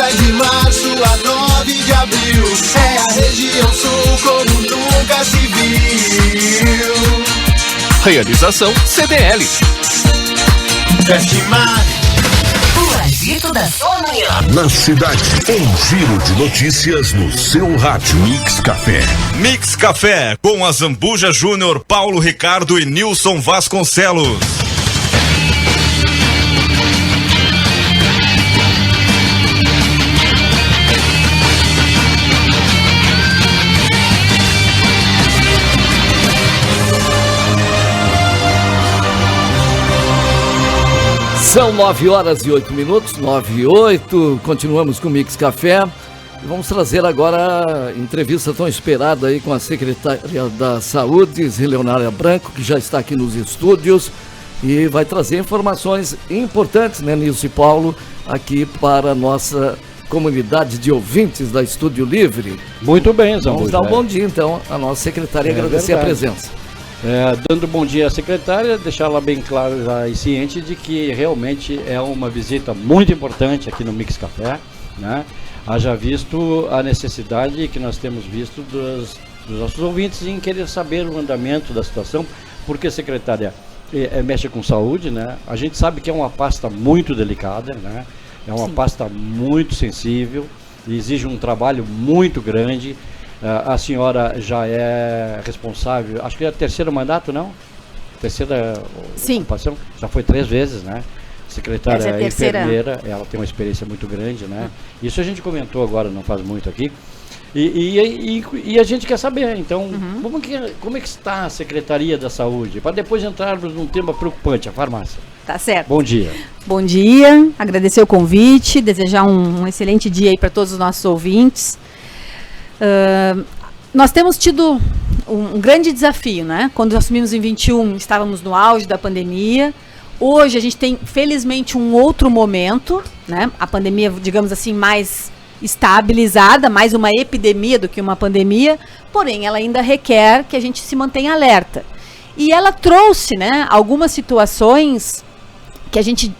10 de março a 9 de abril. É a região sul como nunca se viu. Realização CDL. Festimar. O agito da sua manhã. Na cidade, um giro de notícias no seu rádio. Mix Café. Mix Café, com a Zambuja Júnior, Paulo Ricardo e Nilson Vasconcelos. São 9 horas e 8 minutos, 9 e 8, continuamos com o Mix Café. Vamos trazer agora a entrevista tão esperada aí com a secretária da Saúde, Leonária Branco, que já está aqui nos estúdios e vai trazer informações importantes, né, Nilson e Paulo, aqui para a nossa comunidade de ouvintes da Estúdio Livre. Muito bem, Zambuja. Vamos dar um bom dia, então, à nossa secretária e agradecer a presença. Dando bom dia à secretária, deixar ela bem clara e ciente de que realmente é uma visita muito importante aqui no Mix Café, né? Haja visto a necessidade que nós temos visto dos nossos ouvintes em querer saber o andamento da situação, porque a secretária mexe com saúde, né? A gente sabe que é uma pasta muito delicada, né? É uma pasta muito sensível, exige um trabalho muito grande. A senhora já é responsável, acho que é o terceiro mandato, não? Terceira ocupação? Já foi 3 vezes, né? Secretária enfermeira, ela tem uma experiência muito grande, né? Isso a gente comentou agora, não faz muito aqui. E a gente quer saber, então, como é que está a Secretaria da Saúde? Para depois entrarmos num tema preocupante, a farmácia. Tá certo. Bom dia. Bom dia, agradecer o convite, desejar um excelente dia aí para todos os nossos ouvintes. Nós temos tido um grande desafio, né? Quando assumimos em 21, estávamos no auge da pandemia. Hoje a gente tem, felizmente, um outro momento, né? A pandemia, digamos assim, mais estabilizada, mais uma epidemia do que uma pandemia, porém ela ainda requer que a gente se mantenha alerta. E ela trouxe, né, algumas situações que a gente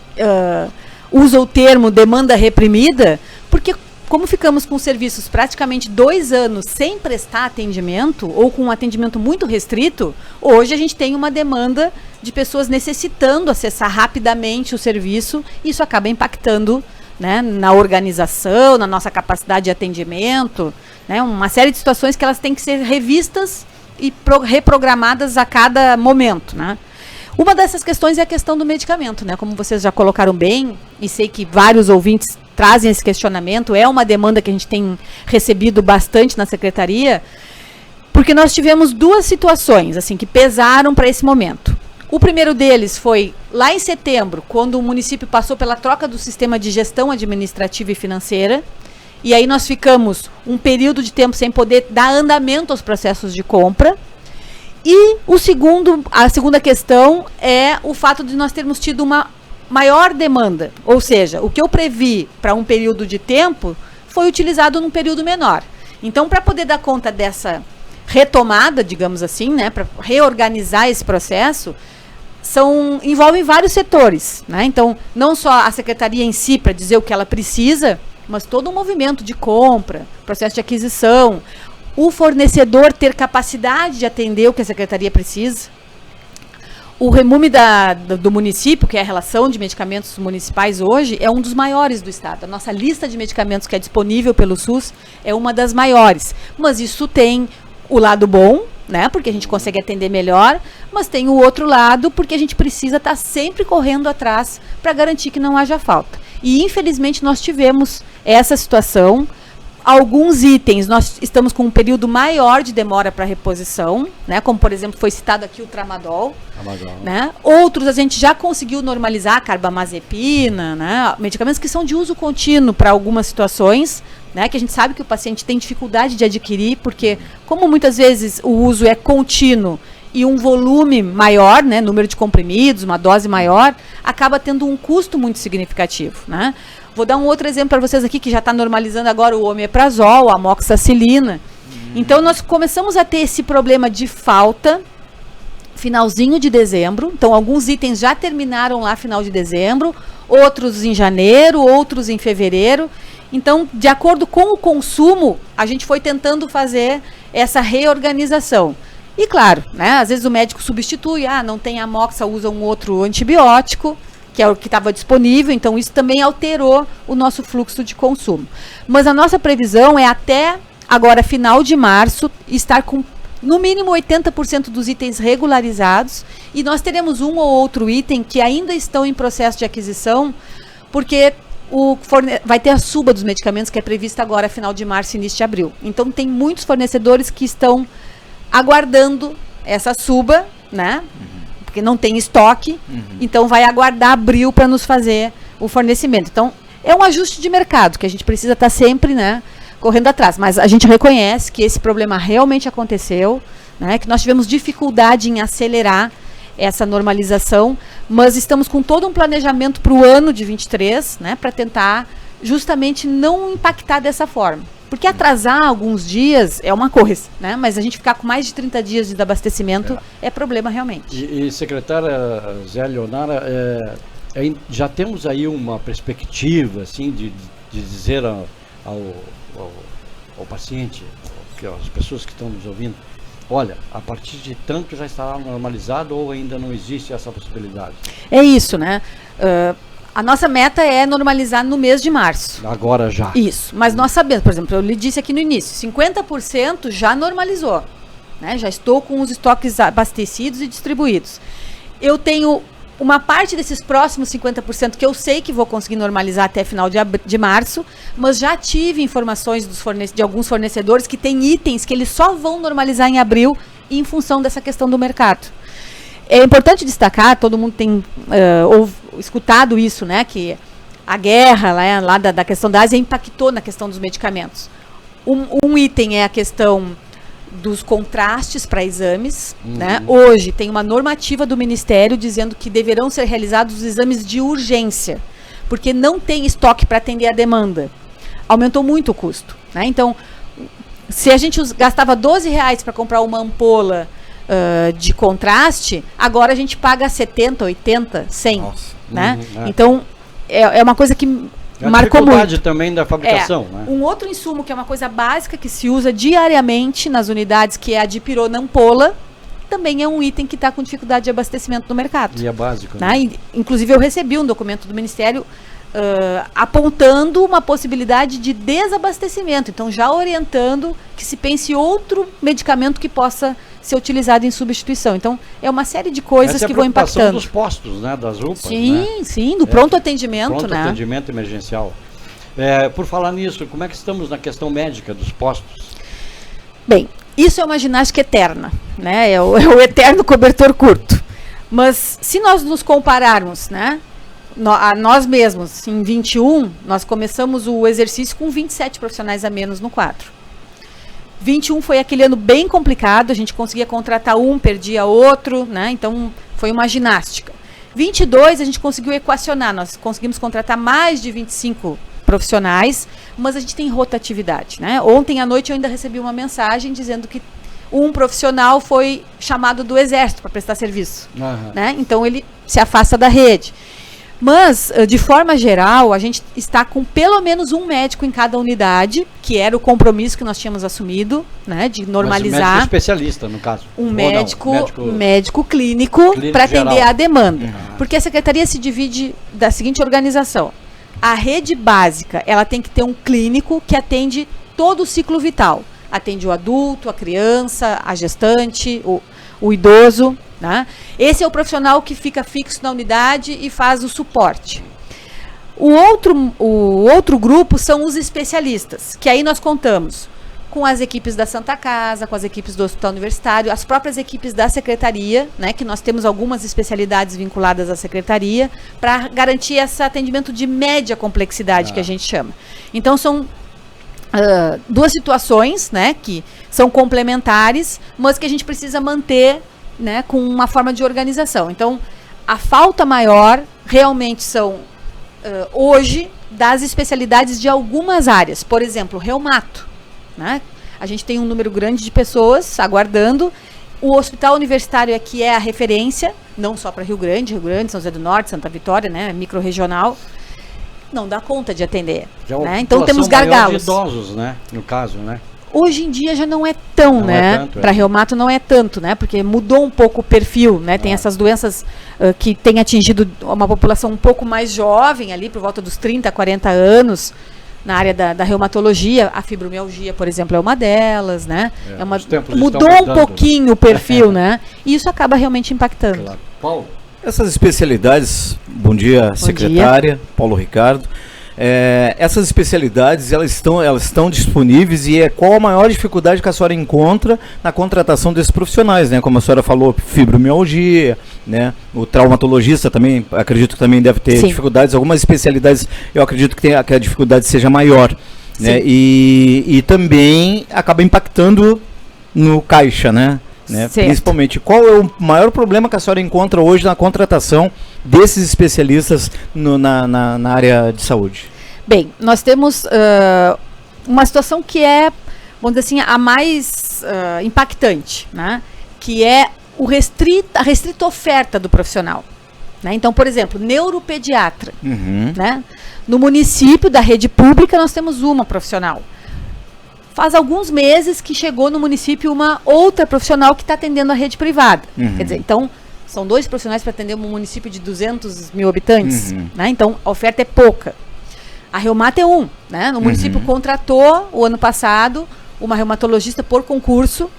usa o termo demanda reprimida, porque como ficamos com serviços praticamente 2 anos sem prestar atendimento, ou com um atendimento muito restrito, hoje a gente tem uma demanda de pessoas necessitando acessar rapidamente o serviço, e isso acaba impactando, né, na organização, na nossa capacidade de atendimento, né, uma série de situações que elas têm que ser revistas e reprogramadas a cada momento, né. Uma dessas questões é a questão do medicamento, né? Como vocês já colocaram bem, e sei que vários ouvintes trazem esse questionamento, é uma demanda que a gente tem recebido bastante na secretaria, porque nós tivemos 2 situações, assim, que pesaram para esse momento. O primeiro deles foi lá em setembro, quando o município passou pela troca do sistema de gestão administrativa e financeira, e aí nós ficamos um período de tempo sem poder dar andamento aos processos de compra. E a segunda questão é o fato de nós termos tido uma maior demanda, ou seja, o que eu previ para um período de tempo foi utilizado num período menor. Então, para poder dar conta dessa retomada, digamos assim, né, para reorganizar esse processo, envolvem vários setores, né? Então, não só a secretaria em si para dizer o que ela precisa, mas todo um movimento de compra, processo de aquisição, o fornecedor ter capacidade de atender o que a secretaria precisa. O remume do município, que é a relação de medicamentos municipais hoje, é um dos maiores do estado. A nossa lista de medicamentos que é disponível pelo SUS é uma das maiores. Mas isso tem o lado bom, né? Porque a gente consegue atender melhor, mas tem o outro lado, porque a gente precisa estar sempre correndo atrás para garantir que não haja falta. E infelizmente nós tivemos essa situação. Alguns itens nós estamos com um período maior de demora para reposição, né? Como por exemplo foi citado aqui o Tramadol, né? Outros a gente já conseguiu normalizar, carbamazepina, né? Medicamentos que são de uso contínuo para algumas situações, né? Que a gente sabe que o paciente tem dificuldade de adquirir, porque como muitas vezes o uso é contínuo e um volume maior, né? Número de comprimidos, uma dose maior, acaba tendo um custo muito significativo, né? Vou dar um outro exemplo para vocês aqui, que já está normalizando agora o omeprazol, a amoxicilina. Então, nós começamos a ter esse problema de falta finalzinho de dezembro. Então, alguns itens já terminaram lá final de dezembro, outros em janeiro, outros em fevereiro. Então, de acordo com o consumo, a gente foi tentando fazer essa reorganização. E claro, né, às vezes o médico substitui, não tem amoxa, usa um outro antibiótico, que é o que estava disponível, então isso também alterou o nosso fluxo de consumo. Mas a nossa previsão é até agora, final de março, estar com no mínimo 80% dos itens regularizados, e nós teremos um ou outro item que ainda estão em processo de aquisição, porque vai ter a suba dos medicamentos que é prevista agora, final de março e início de abril. Então tem muitos fornecedores que estão aguardando essa suba, né? Porque não tem estoque, então vai aguardar abril para nos fazer o fornecimento. Então é um ajuste de mercado que a gente precisa estar sempre, né, correndo atrás. Mas a gente reconhece que esse problema realmente aconteceu, né, que nós tivemos dificuldade em acelerar essa normalização, mas estamos com todo um planejamento para o ano de 23, né, para tentar justamente não impactar dessa forma. Porque atrasar alguns dias é uma coisa, né, mas a gente ficar com mais de 30 dias de desabastecimento é problema realmente. E secretária Zé Leonara, já temos aí uma perspectiva assim, de dizer ao paciente, às pessoas que estão nos ouvindo, olha, a partir de tanto já estará normalizado ou ainda não existe essa possibilidade? É isso, né? A nossa meta é normalizar no mês de março. Agora já. Isso, mas nós sabemos, por exemplo, eu lhe disse aqui no início, 50% já normalizou, né? Já estou com os estoques abastecidos e distribuídos. Eu tenho uma parte desses próximos 50% que eu sei que vou conseguir normalizar até final de março, mas já tive informações de alguns fornecedores que têm itens que eles só vão normalizar em abril em função dessa questão do mercado. É importante destacar, todo mundo tem escutado isso, né, que a guerra lá da questão da Ásia impactou na questão dos medicamentos. Um item é a questão dos contrastes para exames, né? Hoje tem uma normativa do Ministério dizendo que deverão ser realizados os exames de urgência, porque não tem estoque para atender a demanda. Aumentou muito o custo, né? Então, se a gente gastava R$12 para comprar uma ampola de contraste, agora a gente paga 70, 80, 100, né? Então, é uma coisa que marcou muito. A dificuldade também da fabricação, né? Um outro insumo que é uma coisa básica que se usa diariamente nas unidades, que é a dipirona ampola, também é um item que está com dificuldade de abastecimento no mercado. E é básico, né? Inclusive eu recebi um documento do Ministério apontando uma possibilidade de desabastecimento, então já orientando que se pense outro medicamento que possa ser utilizado em substituição. Então é uma série de coisas que vão impactando. Dos postos, né, das UPAs, sim, né? Sim, do pronto atendimento, pronto atendimento emergencial. Por falar nisso, como é que estamos na questão médica dos postos? Bem, isso é uma ginástica eterna, né? É o eterno cobertor curto. Mas se nós nos compararmos, né, a nós mesmos, em 21, nós começamos o exercício com 27 profissionais a menos no quadro. 21 foi aquele ano bem complicado, a gente conseguia contratar um, perdia outro, né? Então foi uma ginástica. 22 a gente conseguiu equacionar, nós conseguimos contratar mais de 25 profissionais, mas a gente tem rotatividade, né? Ontem à noite eu ainda recebi uma mensagem dizendo que um profissional foi chamado do Exército para prestar serviço, né? Então ele se afasta da rede. Mas, de forma geral, a gente está com pelo menos um médico em cada unidade, que era o compromisso que nós tínhamos assumido, né, de normalizar. Mas um médico especialista, no caso. Um médico clínico para atender a demanda. Porque a secretaria se divide da seguinte organização. A rede básica, ela tem que ter um clínico que atende todo o ciclo vital. Atende o adulto, a criança, a gestante, o idoso, né? Esse é o profissional que fica fixo na unidade e faz o suporte. O outro grupo são os especialistas, que aí nós contamos com as equipes da Santa Casa, com as equipes do Hospital Universitário, as próprias equipes da Secretaria, né, que nós temos algumas especialidades vinculadas à Secretaria, para garantir esse atendimento de média complexidade, que a gente chama. Então são duas situações, né, que são complementares, mas que a gente precisa manter, né, com uma forma de organização. Então, a falta maior realmente são, hoje, das especialidades de algumas áreas. Por exemplo, reumato, né? A gente tem um número grande de pessoas aguardando O hospital universitário aqui é a referência, não só para Rio Grande, São José do Norte, Santa Vitória, né, micro-regional, não dá conta de atender. Já Né? Então temos população maior gargalos. de idosos, né? No caso, né? Hoje em dia já não é tão, Não é né? tanto, Para reumato não é tanto, né? Porque mudou um pouco o perfil, né? Tem essas doenças que têm atingido uma população um pouco mais jovem, ali por volta dos 30, 40 anos, na área da reumatologia. A fibromialgia, por exemplo, é uma delas, né? Os tempos Mudou estão um mudando. pouquinho o perfil, né? E isso acaba realmente impactando. Claro. Paulo? Essas especialidades, bom dia, secretária, Paulo Ricardo. Essas especialidades, elas estão disponíveis e qual a maior dificuldade que a senhora encontra na contratação desses profissionais, né? Como a senhora falou, fibromialgia, né? O traumatologista também, acredito que também deve ter dificuldades. Algumas especialidades, eu acredito que a dificuldade seja maior, né? E também acaba impactando no caixa, né? Principalmente, qual é o maior problema que a senhora encontra hoje na contratação desses especialistas na área de saúde? Bem, nós temos uma situação que é, vamos dizer assim, a mais impactante, né? Que é a restrita oferta do profissional. Né? Então, por exemplo, neuropediatra. Né? No município da rede pública nós temos uma profissional. Faz alguns meses que chegou no município uma outra profissional que está atendendo a rede privada. Quer dizer, então, são 2 profissionais para atender um município de 200 mil habitantes. Né? Então, a oferta é pouca. A Reumato é né? O município contratou, o ano passado, uma reumatologista por concurso.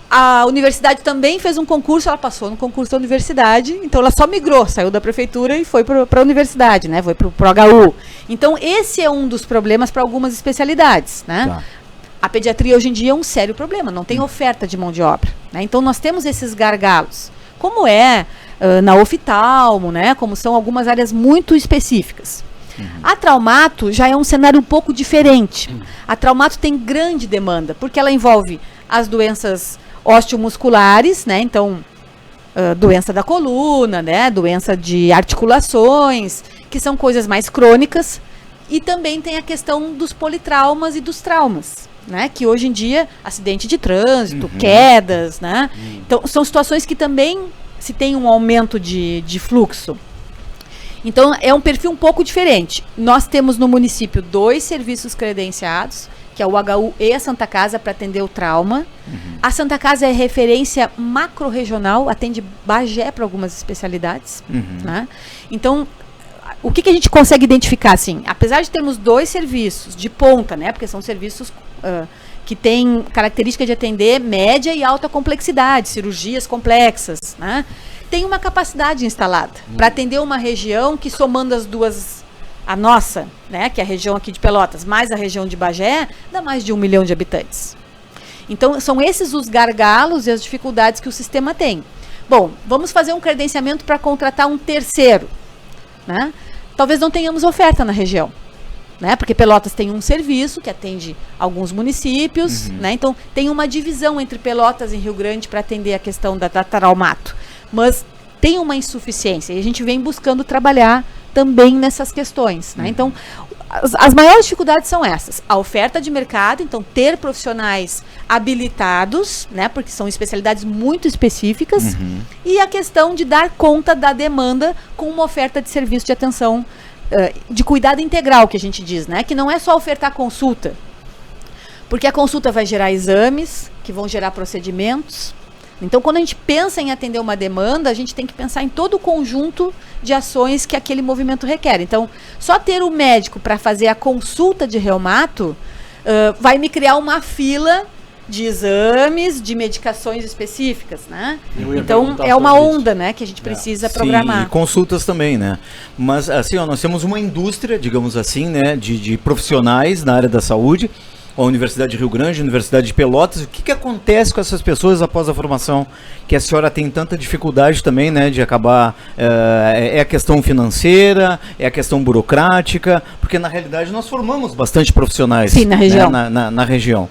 A universidade também fez um concurso, ela passou no concurso da universidade, então ela só migrou, saiu da prefeitura e foi para a universidade, né? Foi para o HU. Então, esse é um dos problemas para algumas especialidades, né? Tá. A pediatria hoje em dia é um sério problema, não tem oferta de mão de obra. Né? Então, nós temos esses gargalos, como na oftalmo, né? Como são algumas áreas muito específicas. A Traumato já é um cenário um pouco diferente. A Traumato tem grande demanda, porque ela envolve as doenças osteomusculares, né? Então, doença da coluna, né? Doença de articulações, que são coisas mais crônicas. E também tem a questão dos politraumas e dos traumas. Né, que hoje em dia, acidente de trânsito, quedas, né? Então, são situações que também se tem um aumento de fluxo. Então, é um perfil um pouco diferente. Nós temos no município 2 serviços credenciados, que é o HU e a Santa Casa, para atender o trauma. A Santa Casa é referência macro-regional, atende Bagé para algumas especialidades. Né? Então, o que a gente consegue identificar, assim? Apesar de termos 2 serviços de ponta, né? Porque são serviços que têm característica de atender média e alta complexidade, cirurgias complexas, né? Tem uma capacidade instalada para atender uma região que, somando as duas, a nossa, né? Que é a região aqui de Pelotas, mais a região de Bagé, dá mais de 1 milhão de habitantes. Então, são esses os gargalos e as dificuldades que o sistema tem. Bom, vamos fazer um credenciamento para contratar um terceiro, né? Talvez não tenhamos oferta na região, né? Porque Pelotas tem um serviço que atende alguns municípios, né? Então tem uma divisão entre Pelotas e Rio Grande para atender a questão da Traumato, mas tem uma insuficiência e a gente vem buscando trabalhar também nessas questões, né? Então as maiores dificuldades são essas: a oferta de mercado, então ter profissionais habilitados, né? Porque são especialidades muito específicas, e a questão de dar conta da demanda com uma oferta de serviço de atenção, de cuidado integral, que a gente diz, né? Que não é só ofertar consulta, porque a consulta vai gerar exames, que vão gerar procedimentos. Então, quando a gente pensa em atender uma demanda, a gente tem que pensar em todo o conjunto de ações que aquele movimento requer. Então, só ter o médico para fazer a consulta de reumato vai me criar uma fila de exames, de medicações específicas, né? Então, é uma onda, né, que a gente precisa programar. Sim, e consultas também, né? Mas, assim, nós temos uma indústria, digamos assim, né, de profissionais na área da saúde, a Universidade de Rio Grande, a Universidade de Pelotas. O que acontece com essas pessoas após a formação? Que a senhora tem tanta dificuldade também, né, de acabar... É a questão financeira, é a questão burocrática, porque na realidade nós formamos bastante profissionais. Sim, na região. Né, na região.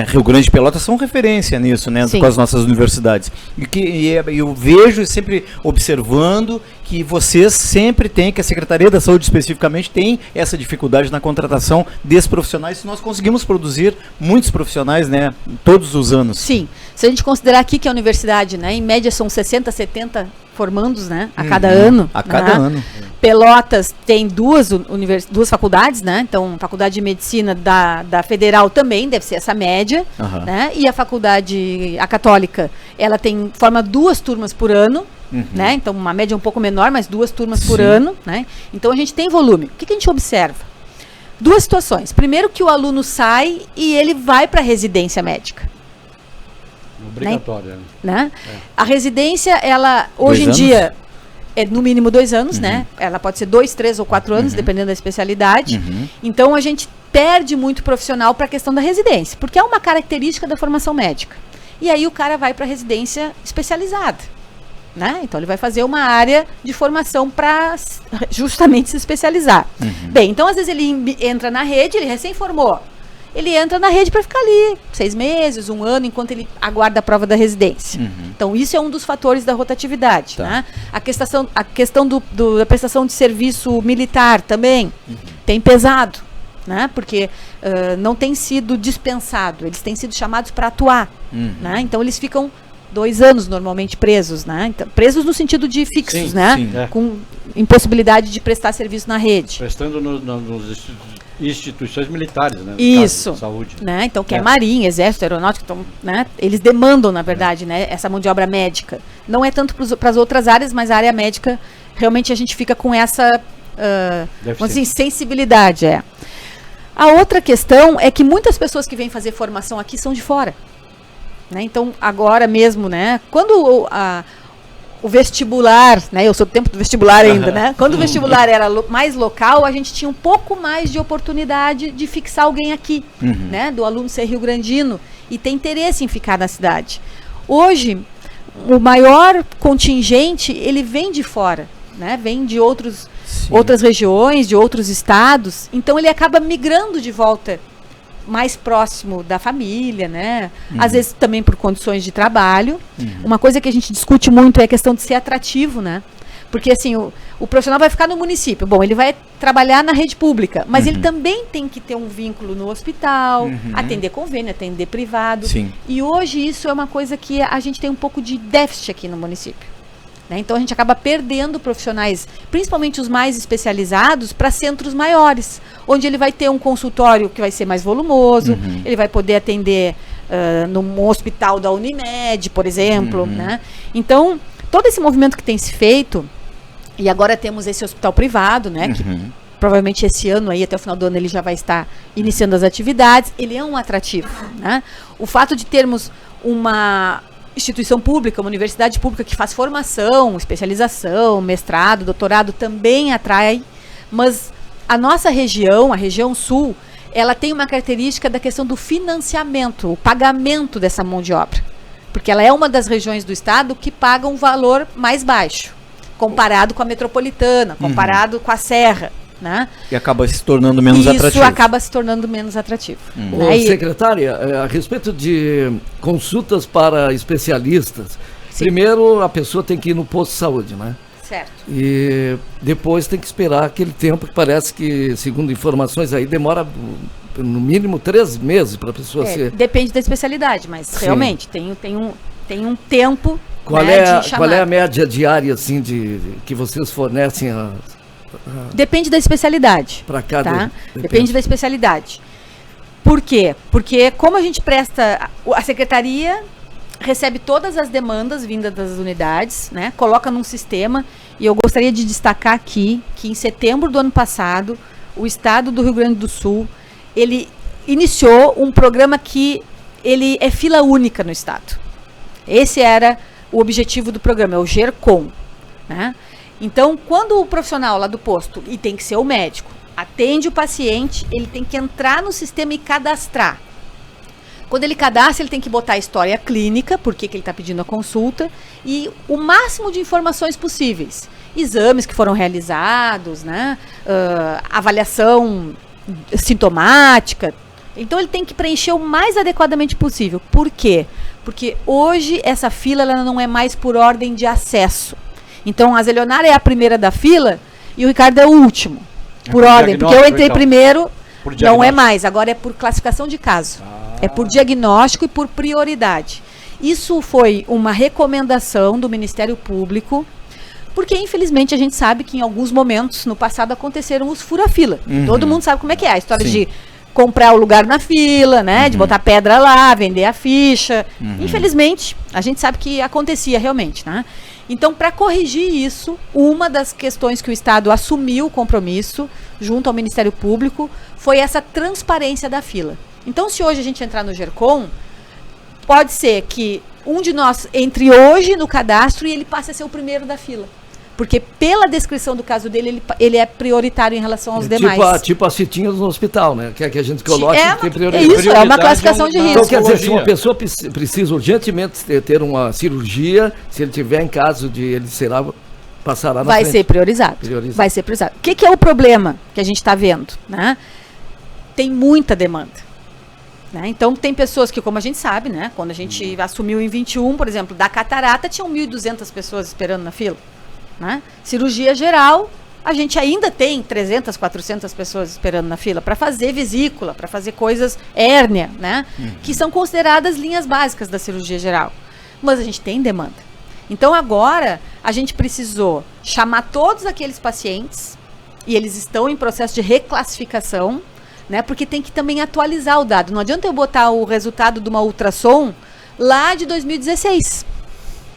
Rio Grande e Pelotas são referência nisso, né, com as nossas universidades. E eu vejo sempre observando que vocês sempre têm, que a Secretaria da Saúde especificamente tem essa dificuldade na contratação desses profissionais, se nós conseguimos produzir produzir muitos profissionais, né, todos os anos. Sim. Se a gente considerar aqui que a universidade, né, em média são 60, 70 formandos, né, a cada ano. A cada ano. Pelotas tem duas faculdades, né? Então, a Faculdade de Medicina da Federal também deve ser essa média, né? E a Católica, ela forma 2 turmas por ano, né? Então, uma média um pouco menor, mas 2 turmas por ano, né? Então, a gente tem volume. O que a gente observa? 2 situações. Primeiro, que o aluno sai e ele vai para a residência médica. Obrigatória. Né? A residência, ela, hoje em dia, é no mínimo 2 anos, né? Ela pode ser 2, 3 ou 4 anos, dependendo da especialidade. Então, a gente perde muito profissional para a questão da residência, porque é uma característica da formação médica. E aí o cara vai para a residência especializada, né? Então, ele vai fazer uma área de formação para justamente se especializar. Bem, então, às vezes ele entra na rede, ele recém-formou. Ele entra na rede para ficar ali 6 meses, 1 ano, enquanto ele aguarda a prova da residência. Então, isso é um dos fatores da rotatividade. Né? A questão da prestação de serviço militar também tem pesado, né? Porque não tem sido dispensado, eles têm sido chamados para atuar. Né? Então, eles ficam 2 anos normalmente presos, né? Então, presos no sentido de fixos, né? Com impossibilidade de prestar serviço na rede. Prestando nos instituições militares, né? Isso, saúde. Né? Então, que é Marinha, Exército, Aeronáutica, então, né? Eles demandam, na verdade, né? Essa mão de obra médica. Não é tanto para as outras áreas, mas a área médica, realmente a gente fica com essa vamos dizer, sensibilidade. A outra questão é que muitas pessoas que vêm fazer formação aqui são de fora. Né? Então, agora mesmo, né? Quando o vestibular, né? Eu sou do tempo do vestibular ainda, né? Quando o vestibular era mais local, a gente tinha um pouco mais de oportunidade de fixar alguém aqui, né? Do aluno ser rio-grandino e ter interesse em ficar na cidade. Hoje, o maior contingente, ele vem de fora, né? Vem de outras regiões, de outros estados. Então, ele acaba migrando de volta mais próximo da família, né? Às vezes também por condições de trabalho. Uma coisa que a gente discute muito é a questão de ser atrativo, né? Porque assim, o profissional vai ficar no município. Bom, ele vai trabalhar na rede pública, mas ele também tem que ter um vínculo no hospital, atender convênio, atender privado. E hoje isso é uma coisa que a gente tem um pouco de déficit aqui no município. Né? Então a gente acaba perdendo profissionais, principalmente os mais especializados, para centros maiores, onde ele vai ter um consultório que vai ser mais volumoso, ele vai poder atender num hospital da Unimed, por exemplo. Né? Então, todo esse movimento que tem se feito, e agora temos esse hospital privado, né, que provavelmente esse ano, aí, até o final do ano, ele já vai estar iniciando as atividades, ele é um atrativo. Né? O fato de termos uma instituição pública, uma universidade pública que faz formação, especialização, mestrado, doutorado, também atrai, mas a nossa região, a região sul, ela tem uma característica da questão do financiamento, o pagamento dessa mão de obra, porque ela é uma das regiões do estado que paga um valor mais baixo, comparado com a metropolitana, comparado com a serra. Né? E acaba se tornando menos atrativo. Isso acaba se tornando menos atrativo. Secretária, a respeito de consultas para especialistas, primeiro a pessoa tem que ir no posto de saúde, né? Certo. E depois tem que esperar aquele tempo que parece que, segundo informações aí, demora no mínimo 3 meses para a pessoa ser... Depende da especialidade, mas realmente tem um tempo. Qual é a média diária assim, que vocês fornecem Depende da especialidade. Para cada. Tá? Depende da especialidade. Por quê? Porque como a gente presta, a secretaria recebe todas as demandas vindas das unidades, né? Coloca num sistema, e eu gostaria de destacar aqui que em setembro do ano passado, o estado do Rio Grande do Sul, ele iniciou um programa que ele é fila única no estado. Esse era o objetivo do programa, é o GERCOM, né? Então, quando o profissional lá do posto, e tem que ser o médico, atende o paciente, ele tem que entrar no sistema e cadastrar. Quando ele cadastra, ele tem que botar a história clínica, por que ele está pedindo a consulta, e o máximo de informações possíveis. Exames que foram realizados, né? Avaliação sintomática. Então, ele tem que preencher o mais adequadamente possível. Por quê? Porque hoje essa fila ela não é mais por ordem de acesso. Então, a Zelionara é a primeira da fila e o Ricardo é o último, por ordem. Porque eu entrei primeiro, Por Não é diagnóstico. mais, agora é por classificação de caso. É por diagnóstico e por prioridade. Isso foi uma recomendação do Ministério Público, porque infelizmente a gente sabe que em alguns momentos no passado aconteceram os fura-fila. Todo mundo sabe como é que é a história de comprar o lugar na fila, né, de botar pedra lá, vender a ficha. Infelizmente, a gente sabe que acontecia realmente, né? Então, para corrigir isso, uma das questões que o Estado assumiu o compromisso junto ao Ministério Público foi essa transparência da fila. Então, se hoje a gente entrar no GERCOM, pode ser que um de nós entre hoje no cadastro e ele passe a ser o primeiro da fila. Porque pela descrição do caso dele, ele é prioritário em relação aos demais. Tipo as fitinhas no hospital, né? Que é que a gente coloca e tem É prioridade. isso, é uma classificação de Então, risco. quer dizer, se uma pessoa precisa urgentemente ter uma cirurgia, se ele tiver em caso de ele, sei lá, passará na Vai frente. ser priorizado. Vai ser priorizado. O que é o problema que a gente está vendo, né? Tem muita demanda. Né? Então, tem pessoas que, como a gente sabe, né? Quando a gente assumiu em 21, por exemplo, da catarata, tinham 1.200 pessoas esperando na fila. Né? Cirurgia geral, a gente ainda tem 300, 400 pessoas esperando na fila para fazer vesícula, para fazer coisas hérnia, né? Que são consideradas linhas básicas da cirurgia geral. Mas a gente tem demanda. Então agora a gente precisou chamar todos aqueles pacientes e eles estão em processo de reclassificação, né? Porque tem que também atualizar o dado. Não adianta eu botar o resultado de uma ultrassom lá de 2016.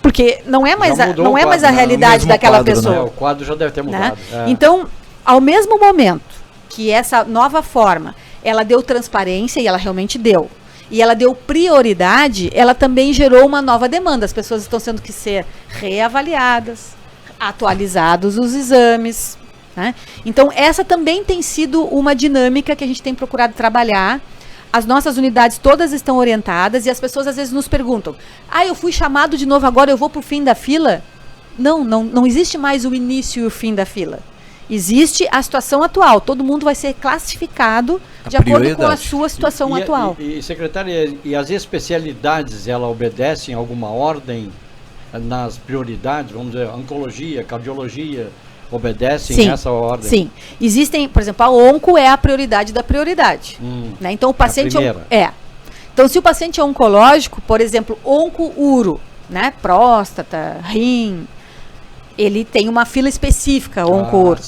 Porque não é mais, não é mais a realidade daquela pessoa. Né? O quadro já deve ter mudado. Né? Então, ao mesmo momento que essa nova forma, ela deu transparência, e ela realmente deu, e ela deu prioridade, ela também gerou uma nova demanda. As pessoas estão tendo que ser reavaliadas, atualizados os exames. Né? Então, essa também tem sido uma dinâmica que a gente tem procurado trabalhar. As nossas unidades todas estão orientadas e as pessoas às vezes nos perguntam: eu fui chamado de novo agora, eu vou para o fim da fila? Não existe mais o início e o fim da fila. Existe a situação atual. Todo mundo vai ser classificado de acordo com a sua situação atual. E secretária, e as especialidades, ela obedecem a alguma ordem nas prioridades? Vamos dizer, oncologia, cardiologia, obedecem essa ordem? Sim. Existem, por exemplo, a onco é a prioridade da prioridade. Né? Então o paciente Então, se o paciente é oncológico, por exemplo, onco-uro, né? Próstata, rim, ele tem uma fila específica, onco-uro.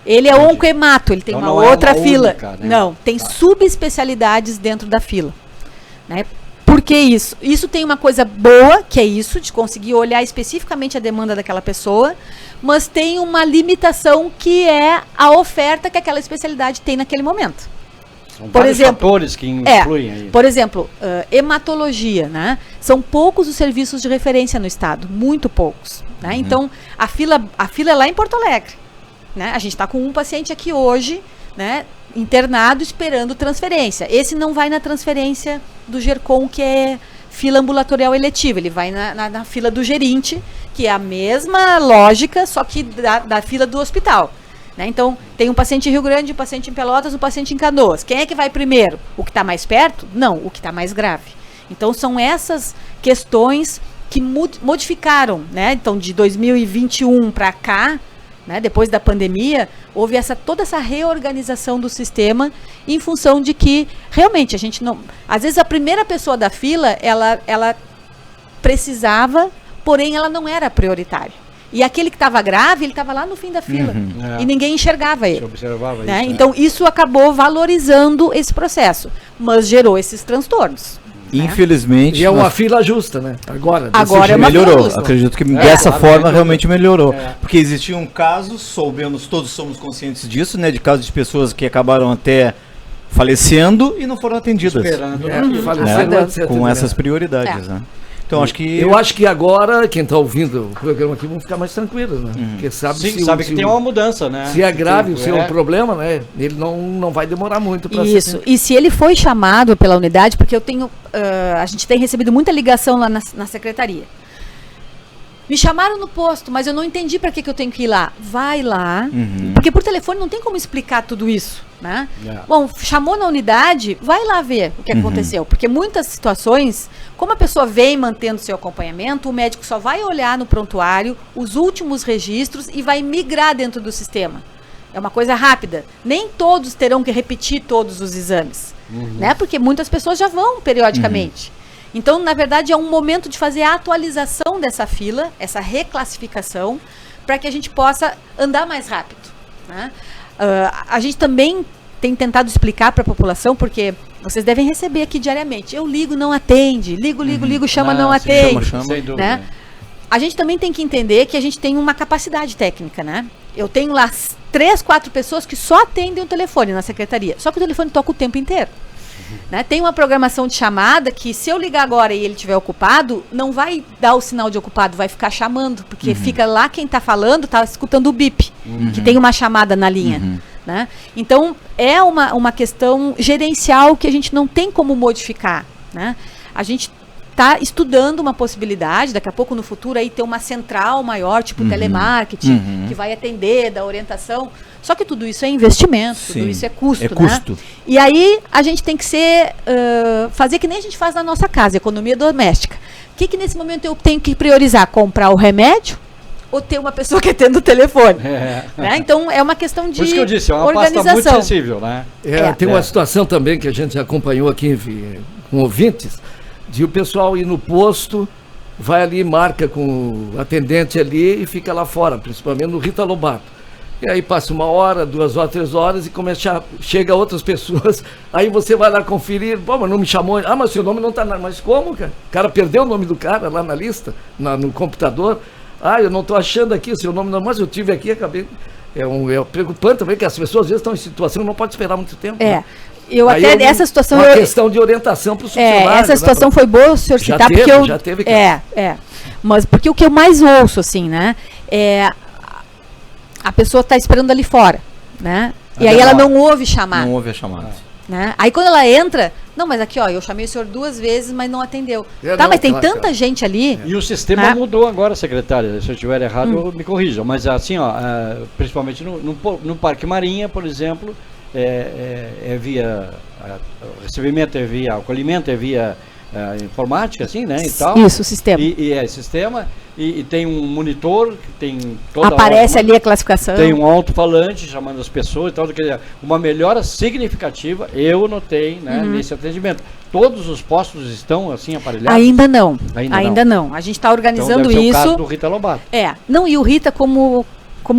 Ele é onco-hemato, ele tem então uma outra fila. Única, né? Não, tem subespecialidades dentro da fila. Né? Por que isso? Isso tem uma coisa boa, que é isso, de conseguir olhar especificamente a demanda daquela pessoa, mas tem uma limitação que é a oferta que aquela especialidade tem naquele momento. São vários fatores que influem aí. Por exemplo, hematologia, né? São poucos os serviços de referência no estado, muito poucos. Né? Então, a fila é lá em Porto Alegre. Né? A gente está com um paciente aqui hoje, né, internado, esperando transferência. Esse não vai na transferência do GERCOM, que é fila ambulatorial eletiva. Ele vai na fila do gerente, que é a mesma lógica, só que da fila do hospital. Né? Então, tem um paciente em Rio Grande, um paciente em Pelotas, um paciente em Canoas. Quem é que vai primeiro? O que está mais perto? Não, o que está mais grave. Então, são essas questões que modificaram, né? Então, de 2021 para cá, né? Depois da pandemia, houve toda essa reorganização do sistema em função de que, realmente, a gente não... Às vezes, a primeira pessoa da fila, ela precisava, porém, ela não era prioritária. E aquele que estava grave, ele estava lá no fim da fila. E ninguém enxergava ele. Observava né? Isso, então, isso acabou valorizando esse processo. Mas gerou esses transtornos. Infelizmente. E é uma fila justa, né? Agora é uma melhorou. fila justa. Acredito que dessa forma realmente melhorou. Porque existiam casos, todos somos conscientes disso, né? De casos de pessoas que acabaram até falecendo e não foram atendidas. Esperando. Com essas prioridades, né? Então, Eu acho que agora, quem está ouvindo o programa aqui, vão ficar mais tranquilos, né? Porque sabe que tem uma mudança, né? Se é grave o seu problema, né? Ele não vai demorar muito para Isso. E se ele foi chamado pela unidade, porque a gente tem recebido muita ligação lá na secretaria. Me chamaram no posto, mas eu não entendi para que eu tenho que ir lá. Vai lá, porque por telefone não tem como explicar tudo isso, né? Bom, chamou na unidade, vai lá ver o que aconteceu, porque muitas situações, como a pessoa vem mantendo seu acompanhamento, o médico só vai olhar no prontuário os últimos registros e vai migrar dentro do sistema. É uma coisa rápida. Nem todos terão que repetir todos os exames, né? Porque muitas pessoas já vão periodicamente. Então, na verdade, é um momento de fazer a atualização dessa fila, essa reclassificação, para que a gente possa andar mais rápido, né? A gente também tem tentado explicar para a população, porque vocês devem receber aqui diariamente. Eu ligo, não atende. Ligo, chama, não atende. Sem dúvida. Né? A gente também tem que entender que a gente tem uma capacidade técnica, né? Eu tenho lá 3, 4 pessoas que só atendem o telefone na secretaria. Só que o telefone toca o tempo inteiro. Né? Tem uma programação de chamada que, se eu ligar agora e ele estiver ocupado, não vai dar o sinal de ocupado, vai ficar chamando, porque fica lá quem está falando, está escutando o bip, que tem uma chamada na linha. Né? Então, é uma questão gerencial que a gente não tem como modificar. Né? A gente está estudando uma possibilidade, daqui a pouco no futuro aí ter uma central maior, tipo telemarketing, que vai atender, dar orientação. Só que tudo isso é investimento, tudo isso é custo, né? E aí a gente tem que fazer que nem a gente faz na nossa casa, economia doméstica. O que nesse momento eu tenho que priorizar? Comprar o remédio ou ter uma pessoa que atende o telefone? Né? Então é uma questão de Por isso que eu disse, é uma organização. pasta muito sensível, né? Tem uma situação também que a gente acompanhou aqui com ouvintes, de o pessoal ir no posto, vai ali, marca com o atendente ali e fica lá fora, principalmente no Rita Lobato. E aí passa 1 hora, 2 horas, 3 horas e chega outras pessoas, aí você vai lá conferir, pô, mas não me chamou, mas seu nome não está, mas como, cara? O cara perdeu o nome do cara lá na lista, no computador, eu não estou achando aqui o seu nome, não, mas eu tive aqui, acabei, é preocupante também, que as pessoas às vezes estão em situação, não pode esperar muito tempo. Né? Essa situação... Uma questão de orientação para o funcionário. Essa situação, né? Foi boa o senhor citar, porque já teve. Mas porque o que eu mais ouço, assim, né, a pessoa está esperando ali fora, né? E aí ela não ouve chamar. Não ouve a chamada. Né? Aí quando ela entra, não, mas aqui, eu chamei o senhor 2 vezes, mas não atendeu. Mas tem tanta gente ali. E o sistema mudou agora, secretária. Se eu estiver errado, me corrijam. Mas assim, principalmente no Parque Marinha, por exemplo, via recebimento, é via acolhimento, é via informática, assim, né? E tal. Isso, o sistema. Sistema. E tem um monitor que tem toda aparece ali a classificação. Tem um alto-falante chamando as pessoas e tal. Quer dizer, uma melhora significativa eu notei, né, nesse atendimento. Todos os postos estão assim aparelhados? Ainda não. A gente está organizando então deve ser isso. O caso do Rita Lobato. Não, e o Rita, como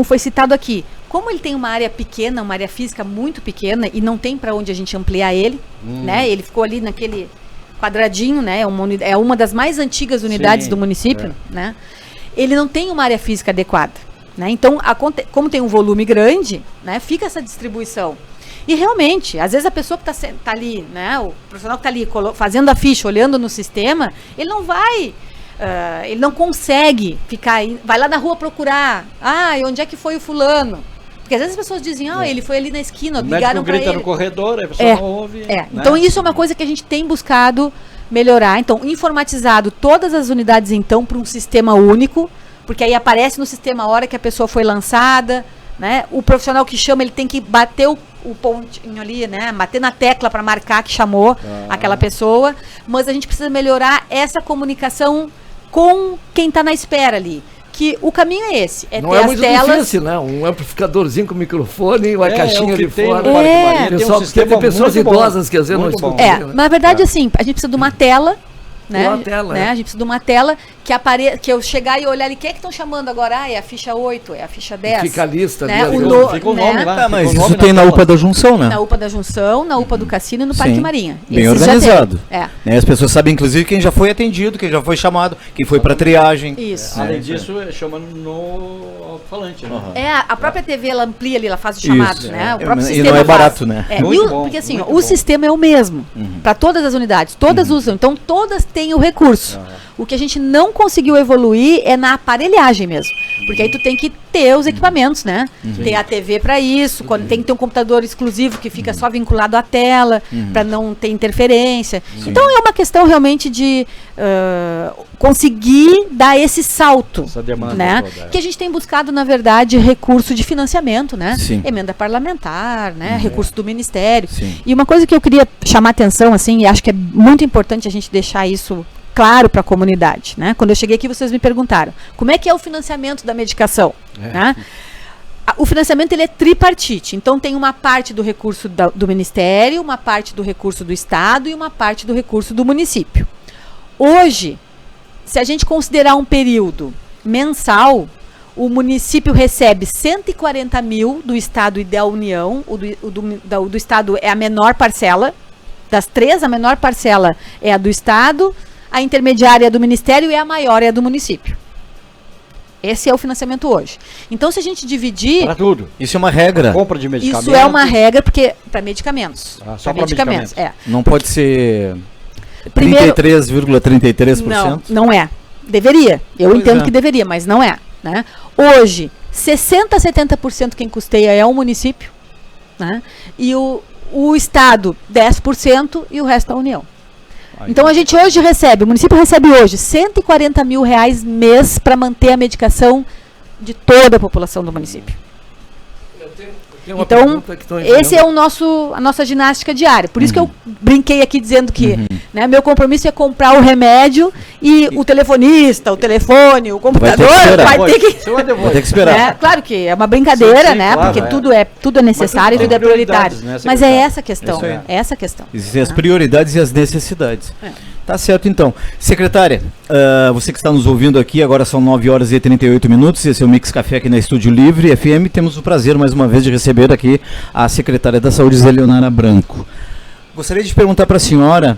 foi citado aqui, como ele tem uma área pequena, uma área física muito pequena e não tem para onde a gente ampliar ele, né? Ele ficou ali naquele quadradinho, né? É uma das mais antigas unidades do município, né? Ele não tem uma área física adequada, né? Então, como tem um volume grande, né? Fica essa distribuição. E realmente, às vezes a pessoa que tá ali, né? O profissional que está ali fazendo a ficha, olhando no sistema, ele não vai, ele não consegue ficar, vai lá na rua procurar, onde é que foi o fulano? Porque às vezes as pessoas dizem, ele foi ali na esquina, ligaram para ele. Grita no corredor, a pessoa não ouve. Né? Então isso é uma coisa que a gente tem buscado melhorar. Então, informatizado todas as unidades, então, para um sistema único, porque aí aparece no sistema a hora que a pessoa foi lançada, né? O profissional que chama, ele tem que bater o pontinho ali, né? Bater na tecla para marcar que chamou aquela pessoa. Mas a gente precisa melhorar essa comunicação com quem está na espera ali. Que o caminho é esse, não ter é as muito telas. Difícil, né? Um amplificadorzinho com microfone, uma caixinha ali fora. Tem pessoas idosas que às vezes não escutam. Mas na verdade, assim, a gente precisa de uma tela, né? Uma tela, A gente precisa de uma tela que eu chegar e olhar ali, quem é que estão chamando agora? É a ficha 8, é a ficha 10. Fica a lista, né? ali. Fica o nome lá. Mas isso tem na UPA da Junção, né? Na UPA da Junção, na UPA do Cassino e no Parque Marinha. Bem organizado. Né? As pessoas sabem, inclusive, quem já foi atendido, quem já foi chamado, quem foi para triagem. Isso. Além disso, chama no alto-falante. Né? A própria TV, ela amplia ali, ela faz os chamados, né? O próprio sistema e não é barato, né? Porque assim, o sistema é o mesmo para todas as unidades, todas usam, então todas têm o recurso. O que a gente não conseguiu evoluir é na aparelhagem mesmo. Porque aí tu tem que ter os equipamentos, né? Tem a TV para isso, tem que ter um computador exclusivo que fica só vinculado à tela, para não ter interferência. Então é uma questão realmente de conseguir dar esse salto. Essa demanda né? toda, Que a gente tem buscado, na verdade, recurso de financiamento, né? Sim. Emenda parlamentar, né? Recurso do Ministério. E uma coisa que eu queria chamar a atenção, assim, e acho que é muito importante a gente deixar isso claro para a comunidade, né? Quando eu cheguei aqui, vocês me perguntaram como é que é o financiamento da medicação, né? o financiamento ele é tripartite, então tem uma parte do recurso do Ministério, uma parte do recurso do Estado e uma parte do recurso do município. Hoje, se a gente considerar um período mensal, o município recebe 140 mil do Estado e da União, do Estado é a menor parcela, das três a menor parcela é a do Estado, a intermediária é do Ministério e a maior é a do município. Esse é o financiamento hoje. Então, se a gente dividir... Para tudo. Isso é uma regra. Compra de medicamentos. Isso é uma regra porque para medicamentos. Só para medicamentos. É. Não pode ser Primeiro, 33,33%? Não é. Deveria. Eu Pois entendo é. que deveria, mas não é. Né? Hoje, 60% a 70% quem custeia é o município, né? E o Estado 10% e o resto a União. Então a gente hoje recebe, o município recebe hoje 140 mil reais mês para manter a medicação de toda a população do município. Então, esse é a nossa ginástica diária. Por isso que eu brinquei aqui dizendo que né, meu compromisso é comprar o remédio e o telefonista, o telefone, o computador vai ter que esperar. Né? Claro que é uma brincadeira, Sim, né? claro, porque tudo é necessário e tudo é prioritário. Né, mas é essa a questão. Isso aí. É essa a questão. Existem as prioridades e as necessidades. É. Tá certo, então. Secretária, você que está nos ouvindo aqui, agora são 9 horas e 38 minutos, esse é o Mix Café aqui na Estúdio Livre FM. Temos o prazer, mais uma vez, de receber aqui a secretária da Saúde, Zé Leonara Branco. Gostaria de perguntar para a senhora,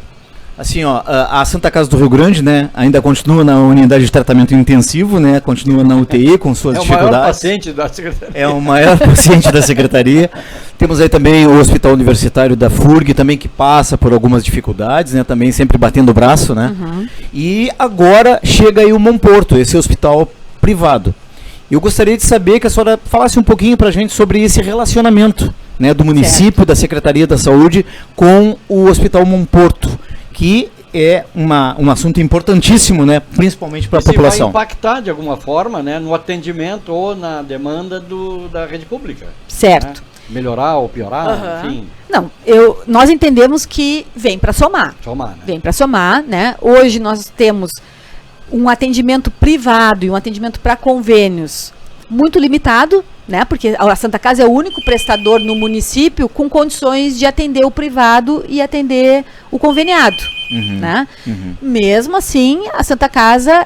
assim, ó, a Santa Casa do Rio Grande, né, ainda continua na unidade de tratamento intensivo, né, continua na UTI com suas dificuldades. É o maior paciente da secretaria. É o maior paciente da secretaria. Temos aí também o Hospital Universitário da FURG, também que passa por algumas dificuldades, né, também sempre batendo o braço, né. E agora chega aí o Monporto, esse hospital privado. Eu gostaria de saber que a senhora falasse um pouquinho para a gente sobre esse relacionamento, né, do município, da Secretaria da Saúde com o Hospital Monporto, que é um assunto importantíssimo, né, principalmente para a população. Vai impactar de alguma forma, né, no atendimento ou na demanda da rede pública. Certo. Né? Melhorar ou piorar, enfim. Não, nós entendemos que vem para somar. Somar, né? Vem para somar, né? Hoje nós temos um atendimento privado e um atendimento para convênios muito limitado, né? Porque a Santa Casa é o único prestador no município com condições de atender o privado e atender o conveniado, né? Mesmo assim, a Santa Casa,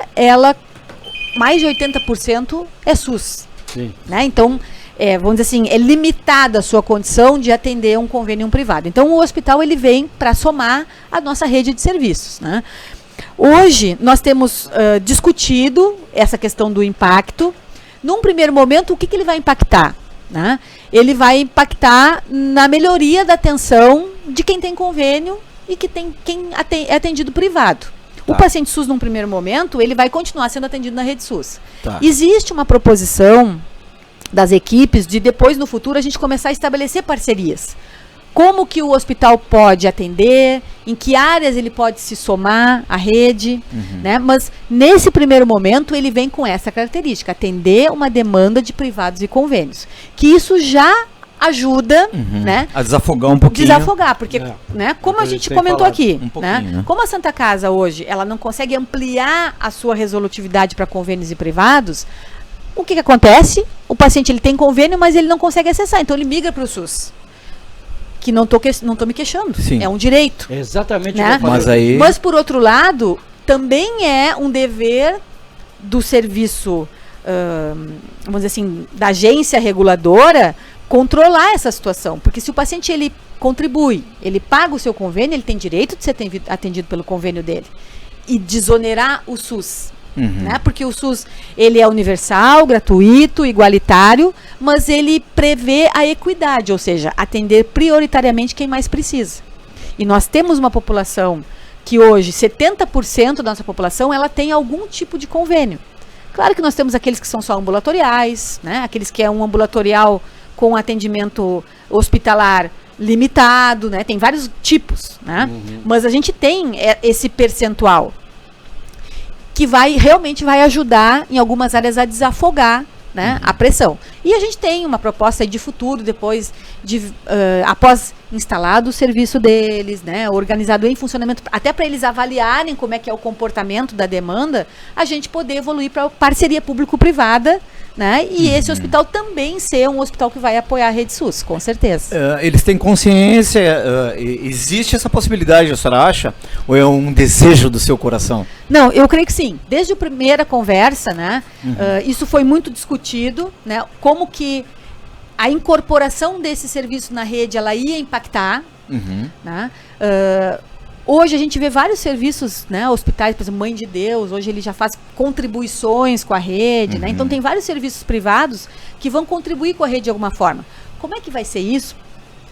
mais de 80% é SUS. Sim. Né? Então, vamos dizer assim, é limitada a sua condição de atender um convênio privado. Então, o hospital ele vem para somar a nossa rede de serviços, né? Hoje, nós temos discutido essa questão do impacto. Num primeiro momento, o que ele vai impactar? Né? Ele vai impactar na melhoria da atenção de quem tem convênio e quem é atendido privado. Tá. O paciente SUS, num primeiro momento, ele vai continuar sendo atendido na rede SUS. Tá. Existe uma proposição das equipes de depois, no futuro, a gente começar a estabelecer parcerias. Como que o hospital pode atender, em que áreas ele pode se somar à rede, né? Mas nesse primeiro momento ele vem com essa característica, atender uma demanda de privados e convênios. Que isso já ajuda, né? A desafogar um pouquinho. Desafogar, porque, né? Como a gente comentou aqui, né? Como a Santa Casa hoje, ela não consegue ampliar a sua resolutividade para convênios e privados, o que acontece? O paciente ele tem convênio, mas ele não consegue acessar, então ele migra para o SUS. Que não tô me queixando. Sim. É um direito. Exatamente. Né? Mas, por outro lado, também é um dever do serviço, vamos dizer assim, da agência reguladora, controlar essa situação. Porque se o paciente ele contribui, ele paga o seu convênio, ele tem direito de ser atendido pelo convênio dele. E desonerar o SUS. Né? Porque o SUS ele é universal, gratuito, igualitário, mas ele prevê a equidade, ou seja, atender prioritariamente quem mais precisa. E nós temos uma população que hoje, 70% da nossa população, ela tem algum tipo de convênio. Claro que nós temos aqueles que são só ambulatoriais, né? Aqueles que é um ambulatorial com atendimento hospitalar limitado, né? Tem vários tipos, né? Mas a gente tem esse percentual que realmente vai ajudar em algumas áreas a desafogar, né, a pressão. E a gente tem uma proposta aí de futuro, depois após instalado o serviço deles, né, organizado em funcionamento, até para eles avaliarem como é que é o comportamento da demanda, a gente poder evoluir para parceria público-privada, né? E esse hospital também ser um hospital que vai apoiar a rede SUS, com certeza. Eles têm consciência, existe essa possibilidade, a senhora acha? Ou é um desejo do seu coração? Não, eu creio que sim. Desde a primeira conversa, né? Isso foi muito discutido, né? Como que a incorporação desse serviço na rede, ela ia impactar, né? Hoje a gente vê vários serviços, né, hospitais, por exemplo, Mãe de Deus, hoje ele já faz contribuições com a rede, né? Então tem vários serviços privados que vão contribuir com a rede de alguma forma. Como é que vai ser isso?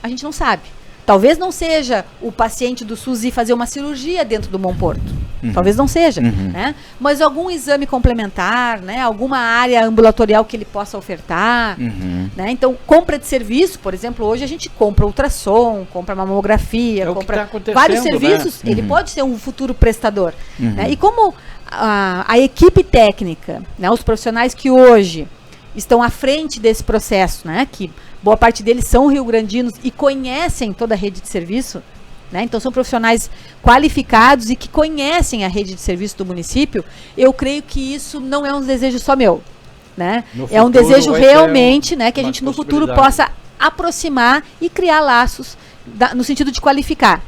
A gente não sabe. Talvez não seja o paciente do SUS ir fazer uma cirurgia dentro do Bom Porto. Talvez não seja, né? Mas algum exame complementar, né? Alguma área ambulatorial que ele possa ofertar, né? Então, compra de serviço, por exemplo, hoje a gente compra ultrassom, compra mamografia, compra vários serviços, né? Ele pode ser um futuro prestador, né? E como a equipe técnica, né? Os profissionais que hoje estão à frente desse processo, né? Que boa parte deles são rio-grandinos e conhecem toda a rede de serviço, né? Então são profissionais qualificados e que conhecem a rede de serviço do município. Eu creio que isso não é um desejo só meu, né? É um desejo realmente, né, que a gente no futuro possa aproximar e criar laços no sentido de qualificar.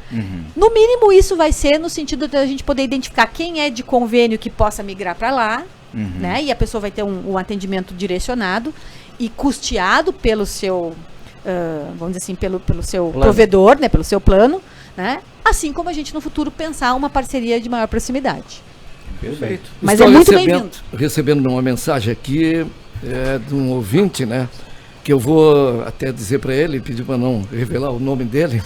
No mínimo isso vai ser no sentido de a gente poder identificar quem é de convênio que possa migrar para lá, né? E a pessoa vai ter um atendimento direcionado e custeado pelo seu, vamos dizer assim, pelo seu provedor, né, pelo seu plano, né? Assim como a gente no futuro pensar uma parceria de maior proximidade. Perfeito. Mas estou é muito bem-vindo. Recebendo uma mensagem aqui de um ouvinte, né? Que eu vou até dizer para ele, pedir para não revelar o nome dele,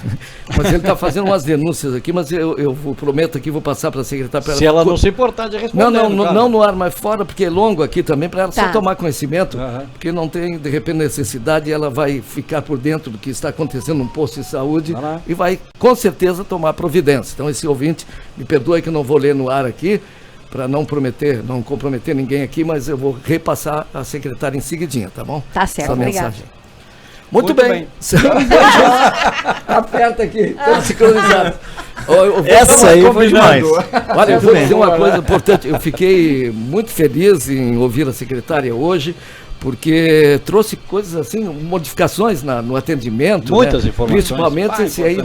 mas ele está fazendo umas denúncias aqui, mas eu prometo aqui, vou passar para a secretária. Se ela não se importar de responder. Não no ar, mas fora, porque é longo aqui também, para ela só tomar conhecimento, porque não tem, de repente, necessidade, ela vai ficar por dentro do que está acontecendo no posto de saúde e vai, com certeza, tomar providência. Então, esse ouvinte, me perdoe que eu não vou ler no ar aqui, para não comprometer ninguém aqui, mas eu vou repassar a secretária em seguidinha, tá bom? Tá certo, obrigado. Muito bem. Aperta aqui, estamos sincronizados. Essa aí foi demais. Olha, eu vou dizer uma coisa importante, eu fiquei muito feliz em ouvir a secretária hoje, porque trouxe coisas assim, modificações no atendimento. Muitas, né? Informações. Principalmente esse aí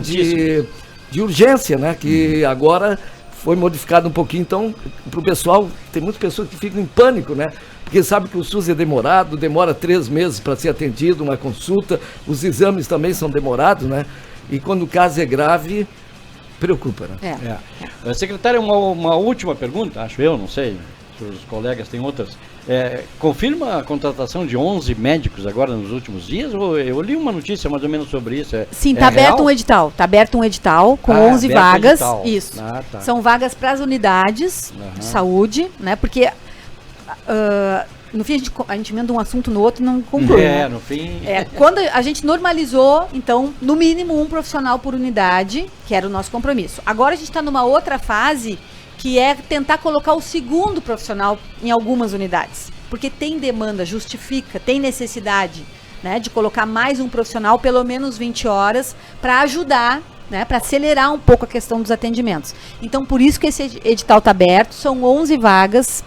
de urgência, né? Que agora foi modificado um pouquinho, então, para o pessoal, tem muitas pessoas que ficam em pânico, né? Porque sabe que o SUS é demorado, demora 3 meses para ser atendido, uma consulta, os exames também são demorados, né? E quando o caso é grave, preocupa, né? Secretária, uma última pergunta, acho eu, não sei, se os colegas têm outras. Confirma a contratação de 11 médicos agora nos últimos dias? Ou eu li uma notícia mais ou menos sobre isso. Sim, está aberto um edital. Está aberto um edital com 11 vagas. Isso. Tá. São vagas para as unidades de saúde, né? Porque no fim a gente emenda um assunto no outro e não conclui. Né? No fim. Quando a gente normalizou, então, no mínimo um profissional por unidade, que era o nosso compromisso. Agora a gente está numa outra fase, que é tentar colocar o segundo profissional em algumas unidades. Porque tem demanda, justifica, tem necessidade, né, de colocar mais um profissional, pelo menos 20 horas, para ajudar, né, para acelerar um pouco a questão dos atendimentos. Então, por isso que esse edital está aberto, são 11 vagas.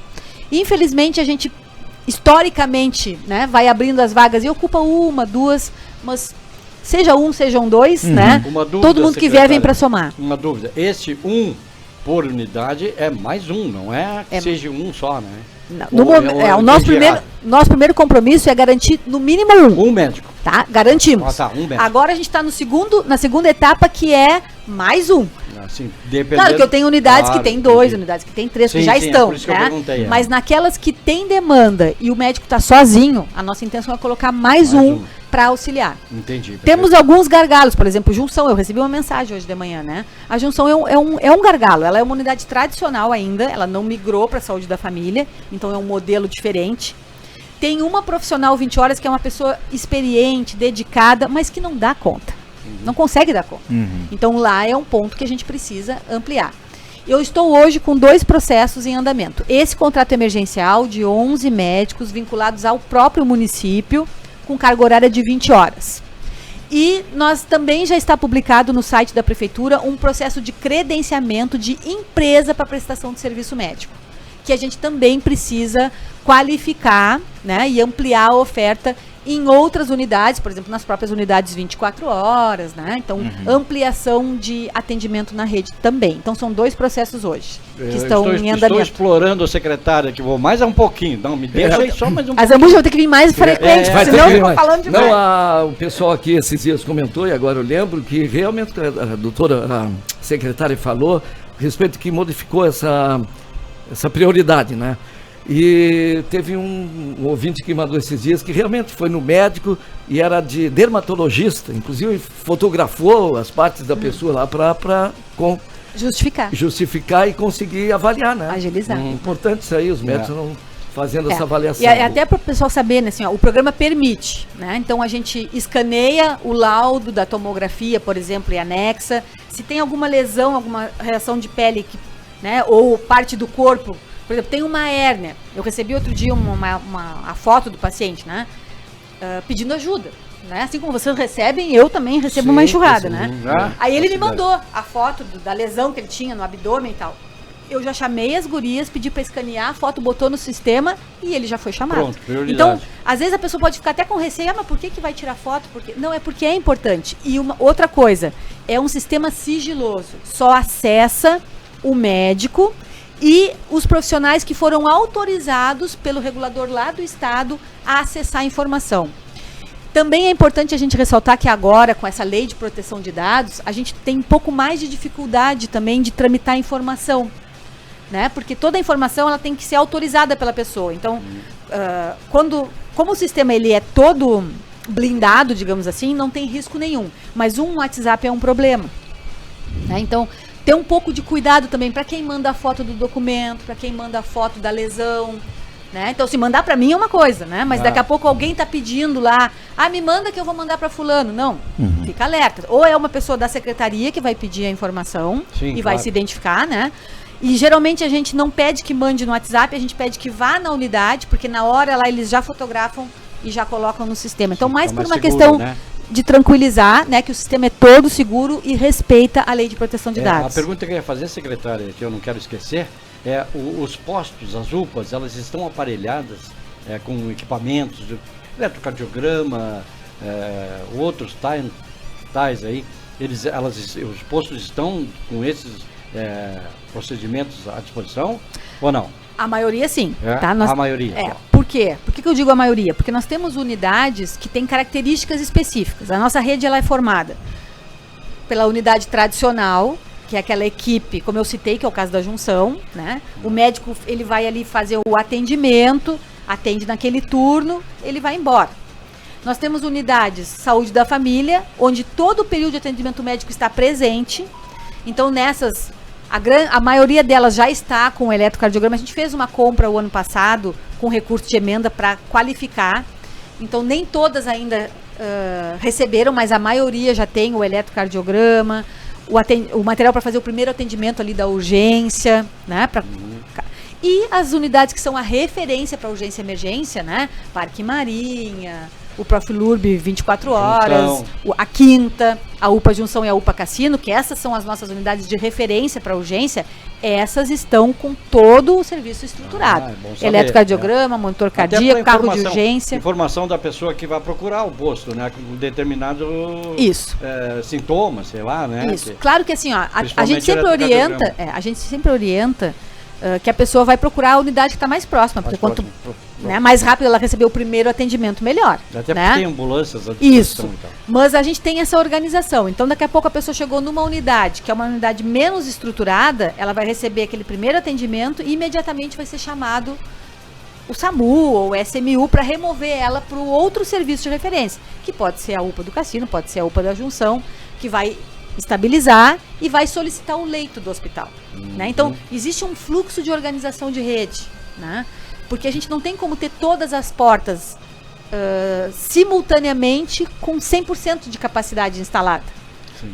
Infelizmente, a gente, historicamente, né, vai abrindo as vagas e ocupa 1, 2, mas seja 1, sejam 2, né? Todo mundo que vier vem para somar. Uma dúvida, esse por unidade é mais um, não é que seja um só, né? O nosso primeiro compromisso é garantir no mínimo um. Um médico. Tá? Garantimos. Um médico. Agora a gente está na segunda etapa, que é mais um. Assim, claro que eu tenho unidades que tem 2, unidades que tem 3, que já estão. Por isso que eu perguntei, Mas naquelas que tem demanda e o médico está sozinho, a nossa intenção é colocar mais um para auxiliar. Entendi. Temos alguns gargalos, por exemplo, junção. Eu recebi uma mensagem hoje de manhã, né? A junção é um gargalo. Ela é uma unidade tradicional ainda, ela não migrou para a saúde da família, então é um modelo diferente. Tem uma profissional 20 horas que é uma pessoa experiente, dedicada, mas que não dá conta. Não consegue dar conta. Então lá é um ponto que a gente precisa ampliar. Eu estou hoje com 2 processos em andamento. Esse contrato emergencial de 11 médicos vinculados ao próprio município, com carga horária de 20 horas. E nós também já está publicado no site da Prefeitura um processo de credenciamento de empresa para prestação de serviço médico, que a gente também precisa qualificar, né, e ampliar a oferta em outras unidades, por exemplo, nas próprias unidades 24 horas, né? Então, ampliação de atendimento na rede também. Então, são 2 processos hoje que estão em andamento. Estou explorando a secretária, que vou mais um pouquinho. Não, me deixa aí só mais um pouquinho. A Zambuja vai ter que vir mais frequente, senão eu fico falando demais. Não, o pessoal aqui esses dias comentou, e agora eu lembro, que realmente a doutora, a secretária falou, a respeito que modificou essa prioridade, né? E teve um ouvinte que mandou esses dias que realmente foi no médico e era de dermatologista, inclusive fotografou as partes da pessoa lá para justificar e conseguir avaliar, né? Agilizar. Importante isso aí, os médicos não fazendo essa avaliação. E até para o pessoal saber, né, assim, ó, o programa permite, né? Então a gente escaneia o laudo da tomografia, por exemplo, e anexa. Se tem alguma lesão, alguma reação de pele, né, ou parte do corpo. Por exemplo, tem uma hérnia. Eu recebi outro dia a foto do paciente, né? Pedindo ajuda. Né? Assim como vocês recebem, eu também recebo uma enxurrada, né? Aí ele me mandou a foto da lesão que ele tinha no abdômen e tal. Eu já chamei as gurias, pedi para escanear, a foto botou no sistema e ele já foi chamado. Pronto, prioridade. Então, às vezes a pessoa pode ficar até com receio, mas por que vai tirar foto? Não, é porque é importante. E outra coisa, é um sistema sigiloso. Só acessa o médico e os profissionais que foram autorizados pelo regulador lá do estado a acessar a informação. Também é importante a gente ressaltar que agora, com essa lei de proteção de dados, a gente tem um pouco mais de dificuldade também de tramitar a informação, né? Porque toda a informação ela tem que ser autorizada pela pessoa. Então, como o sistema ele é todo blindado, digamos assim, não tem risco nenhum. Mas um WhatsApp é um problema, né? Então, ter um pouco de cuidado também para quem manda a foto do documento, para quem manda a foto da lesão, né? Então, se mandar para mim é uma coisa, né? Mas daqui a pouco alguém tá pedindo lá, me manda que eu vou mandar para fulano. Não, fica alerta. Ou é uma pessoa da secretaria que vai pedir a informação e vai se identificar, né? E geralmente a gente não pede que mande no WhatsApp, a gente pede que vá na unidade, porque na hora lá eles já fotografam e já colocam no sistema. Então, mais por uma questão, né, de tranquilizar, né, que o sistema é todo seguro e respeita a lei de proteção de dados. A pergunta que eu ia fazer, secretária, que eu não quero esquecer, é os postos, as UPAs, elas estão aparelhadas com equipamentos, eletrocardiograma, outros tais aí, os postos estão com esses procedimentos à disposição ou não? A maioria sim. Tá? A maioria. Por quê? Por que eu digo a maioria? Porque nós temos unidades que têm características específicas. A nossa rede ela é formada pela unidade tradicional, que é aquela equipe, como eu citei, que é o caso da junção, né? O médico ele vai ali fazer o atendimento, atende naquele turno, ele vai embora. Nós temos unidades saúde da família, onde todo o período de atendimento médico está presente. Então, nessas, a maioria delas já está com o eletrocardiograma. A gente fez uma compra o ano passado com recurso de emenda para qualificar. Então, nem todas ainda receberam, mas a maioria já tem o eletrocardiograma, o material para fazer o primeiro atendimento ali da urgência, né? E as unidades que são a referência para urgência e emergência, né? Parque Marinha, o Profilurb 24 horas, a Quinta, a UPA Junção e a UPA Cassino, que essas são as nossas unidades de referência para urgência, essas estão com todo o serviço estruturado. Eletrocardiograma, monitor cardíaco, carro de urgência. Informação da pessoa que vai procurar o posto, né? Com determinado sintoma, sei lá, né? Isso. Claro que assim, ó, a gente sempre orienta, que a pessoa vai procurar a unidade que está mais próxima, porque quanto mais rápido ela receber o primeiro atendimento, melhor. Até né? porque tem ambulâncias à disposição. Isso. Então. Mas a gente tem essa organização. Então, daqui a pouco a pessoa chegou numa unidade, que é uma unidade menos estruturada, ela vai receber aquele primeiro atendimento e imediatamente vai ser chamado o SAMU ou o SMU para remover ela para o outro serviço de referência, que pode ser a UPA do Cassino, pode ser a UPA da Junção, que vai estabilizar e vai solicitar o leito do hospital. Né? Então, existe um fluxo de organização de rede, né? Porque a gente não tem como ter todas as portas simultaneamente com 100% de capacidade instalada.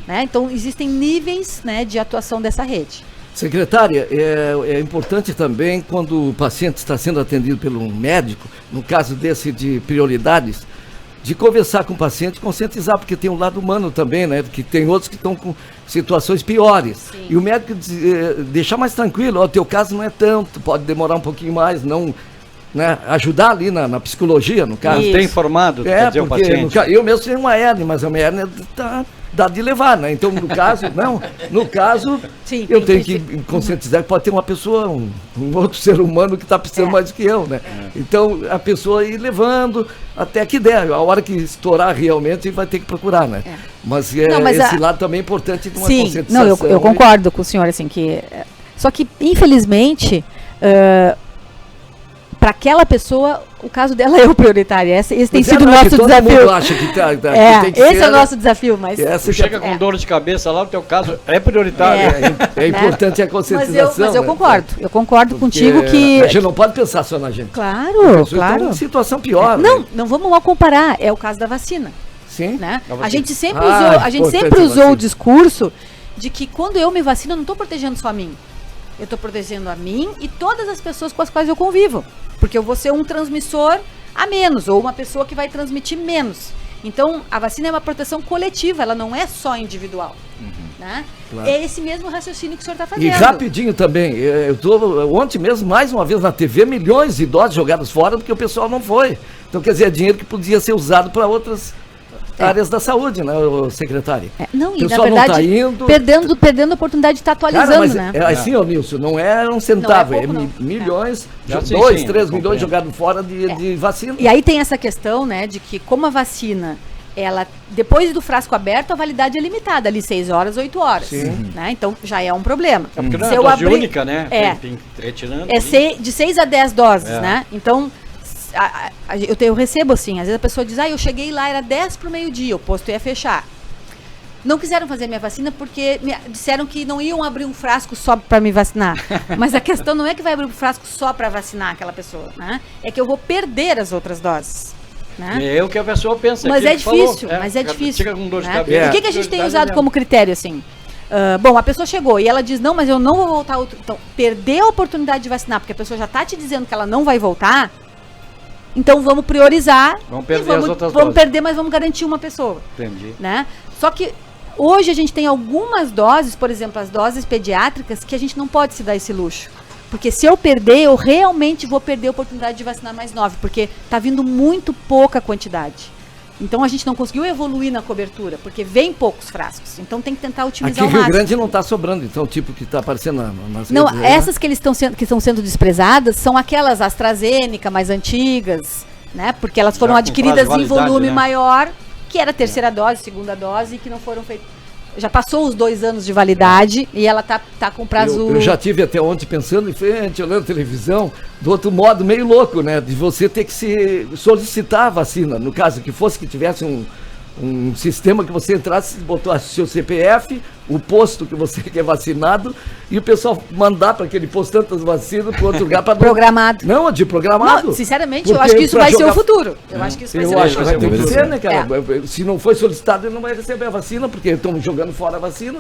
Né? Então, existem níveis, né, de atuação dessa rede. Secretária, é importante também quando o paciente está sendo atendido pelo médico, no caso desse de prioridades, de conversar com o paciente, conscientizar, porque tem um lado humano também, né? Que tem outros que estão com situações piores. Sim. E o médico deixar mais tranquilo, o teu caso não é tanto, pode demorar um pouquinho mais, não, né? Ajudar ali na psicologia, no caso. Tem informado, quer dizer, o porque paciente. eu mesmo tenho uma hérnia, mas a minha hérnia dá de levar, né? Então, no caso, Sim, eu tem tenho que conscientizar que pode ter uma pessoa, um outro ser humano que está precisando mais do que eu, né? Então, a pessoa ir levando até que der. A hora que estourar realmente, vai ter que procurar, né? Mas, esse lado também é importante de uma conscientização. Não, eu concordo com o senhor, assim, que... Só que, infelizmente... para aquela pessoa, o caso dela é o prioritário. Esse tem sido o nosso desafio. Todo mundo acha que tem que esse ser, é o nosso desafio, mas... Você chega com dor de cabeça lá, o teu caso é prioritário. É importante a conscientização. Mas eu né? concordo contigo que... A gente não pode pensar só na gente. Claro, claro. Em situação pior. Não vamos mal comparar. É o caso da vacina. Sim. Né? A gente sempre usou o discurso de que quando eu me vacino, eu não estou protegendo só a mim. Eu estou protegendo a mim e todas as pessoas com as quais eu convivo. Porque eu vou ser um transmissor a menos, ou uma pessoa que vai transmitir menos. Então, a vacina é uma proteção coletiva, ela não é só individual. Né? Claro. É esse mesmo raciocínio que o senhor está fazendo. E rapidinho também, ontem mesmo, mais uma vez na TV, milhões de doses jogadas fora porque o pessoal não foi. Então, quer dizer, é dinheiro que podia ser usado para outras áreas da saúde, né, secretário? Não, e na verdade, perdendo a oportunidade de estar atualizando, né? Assim, Nilson, não é um centavo, milhões, 2, 3 milhões jogados fora de vacina. E aí tem essa questão, né, de que como a vacina, ela, depois do frasco aberto, a validade é limitada, ali 6 horas, 8 horas. Né? Então já é um problema. É porque não é dose única, né? Tem retirando. De 6 a 10 doses, né? Então... Eu recebo assim, às vezes a pessoa diz, eu cheguei lá, era 10 para o meio-dia, o posto ia fechar. Não quiseram fazer minha vacina porque disseram que não iam abrir um frasco só para me vacinar. Mas a questão não é que vai abrir um frasco só para vacinar aquela pessoa, né? É que eu vou perder as outras doses. Né? É o que a pessoa pensa. Mas é difícil, Chega com dor de né? cabeça. O que a gente tem usado como critério, assim? Bom, a pessoa chegou e ela diz, não, mas eu não vou voltar. Então, perder a oportunidade de vacinar, porque a pessoa já está te dizendo que ela não vai voltar. Então vamos priorizar. Vamos perder as outras doses. Vamos perder, mas vamos garantir uma pessoa. Entendi. Né? Só que hoje a gente tem algumas doses, por exemplo, as doses pediátricas, que a gente não pode se dar esse luxo. Porque se eu perder, eu realmente vou perder a oportunidade de vacinar mais 9, porque está vindo muito pouca quantidade. Então a gente não conseguiu evoluir na cobertura, porque vem poucos frascos. Então tem que tentar otimizar o máximo. Rio Grande não está sobrando, então, tipo que está aparecendo nas não, redes, essas que estão sendo desprezadas são aquelas AstraZeneca mais antigas, né? Porque elas foram adquiridas em volume maior, que era a terceira dose, segunda dose, e que não foram feitas. Já passou os 2 anos de validade e ela tá com prazo... Eu já tive até ontem pensando em frente, olhando televisão, do outro modo meio louco, né? De você ter que se solicitar a vacina. No caso, que tivesse um sistema que você entrasse, botasse seu CPF, o posto que você quer vacinado, e o pessoal mandar para aquele posto tantas vacinas para outro lugar para... Programado. Não, de programado. Não, sinceramente, eu acho que isso vai ser o futuro. Eu acho que isso vai ser o futuro. Eu acho que vai ter que ser, né, cara? Se não foi solicitado, ele não vai receber a vacina, porque estão jogando fora a vacina.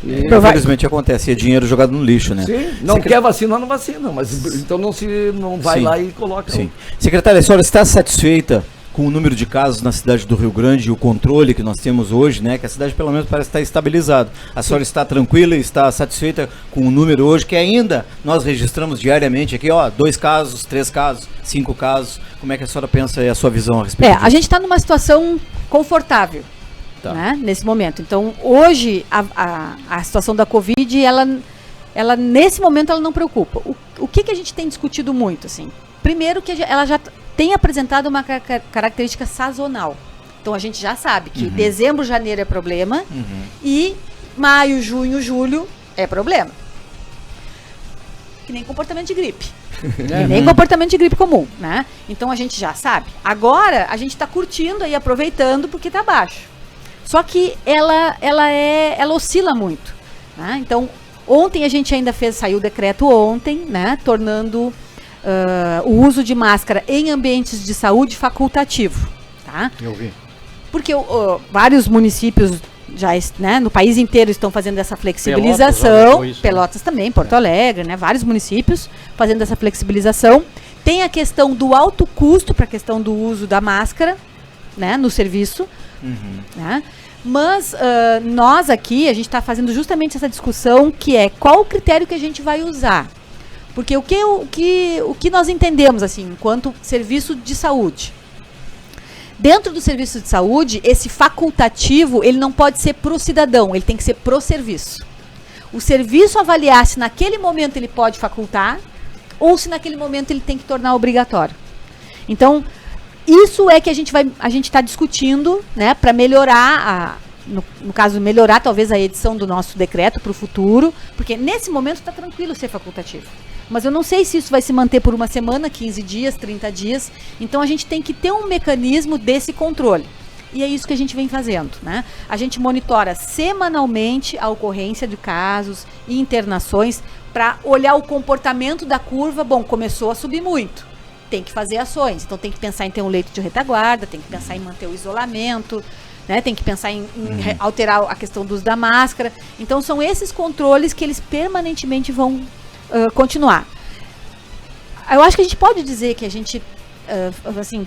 Infelizmente acontece, é dinheiro jogado no lixo, né? Sim, não quer vacina, não vacina, mas então não vai lá e coloca. Sim. Secretária, a senhora está satisfeita com o número de casos na cidade do Rio Grande e o controle que nós temos hoje, né? Que a cidade pelo menos parece estar estabilizada. A senhora está tranquila e está satisfeita com o número hoje, que ainda nós registramos diariamente aqui, 2 casos, 3 casos, 5 casos. Como é que a senhora pensa e a sua visão a respeito disso? A gente está numa situação confortável, né? Nesse momento. Então, hoje, a situação da Covid, ela nesse momento, ela não preocupa. O que a gente tem discutido muito, assim? Primeiro que ela já tem apresentado uma característica sazonal. Então a gente já sabe que dezembro, janeiro é problema e maio, junho, julho é problema. Que nem comportamento de gripe. Que nem comportamento de gripe comum, né? Então a gente já sabe. Agora a gente está curtindo e aproveitando porque está baixo. Só que ela oscila muito, né? Então ontem a gente ainda saiu o decreto ontem, né? Tornando o uso de máscara em ambientes de saúde facultativo, tá? Eu vi. Porque vários municípios já, né, no país inteiro estão fazendo essa flexibilização. Pelotas também, Porto Alegre, né? Vários municípios fazendo essa flexibilização. Tem a questão do alto custo para a questão do uso da máscara, né, no serviço, né? Mas nós aqui, a gente está fazendo justamente essa discussão, que é qual o critério que a gente vai usar. Porque o que nós entendemos, assim, enquanto serviço de saúde? Dentro do serviço de saúde, esse facultativo, ele não pode ser pro cidadão, ele tem que ser pro serviço. O serviço avaliar se naquele momento ele pode facultar, ou se naquele momento ele tem que tornar obrigatório. Então, isso é que a gente está discutindo, né, para melhorar, no caso, melhorar talvez a edição do nosso decreto para o futuro, porque nesse momento está tranquilo ser facultativo. Mas eu não sei se isso vai se manter por uma semana, 15 dias, 30 dias. Então a gente tem que ter um mecanismo desse controle. E é isso que a gente vem fazendo, né? A gente monitora semanalmente a ocorrência de casos e internações para olhar o comportamento da curva. Bom, começou a subir muito. Tem que fazer ações. Então tem que pensar em ter um leito de retaguarda, tem que pensar em manter o isolamento, né? Tem que pensar em alterar a questão do uso da máscara. Então são esses controles que eles permanentemente vão continuar. Eu acho que a gente pode dizer que a gente, assim,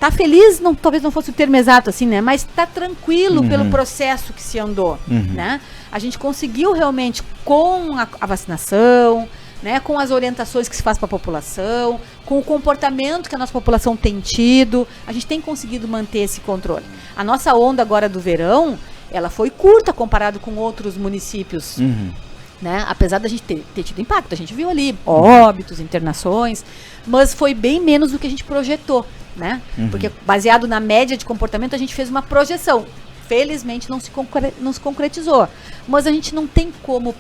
tá feliz, talvez não fosse o termo exato, assim, né? Mas tá tranquilo pelo processo que se andou, né? A gente conseguiu realmente, com a vacinação, né? Com as orientações que se faz para a população, com o comportamento que a nossa população tem tido, a gente tem conseguido manter esse controle. A nossa onda agora do verão, ela foi curta comparado com outros municípios, né? Apesar da gente ter tido impacto, a gente viu ali óbitos, internações, mas foi bem menos do que a gente projetou, né? Porque baseado na média de comportamento a gente fez uma projeção. Felizmente não se concretizou, mas a gente não tem como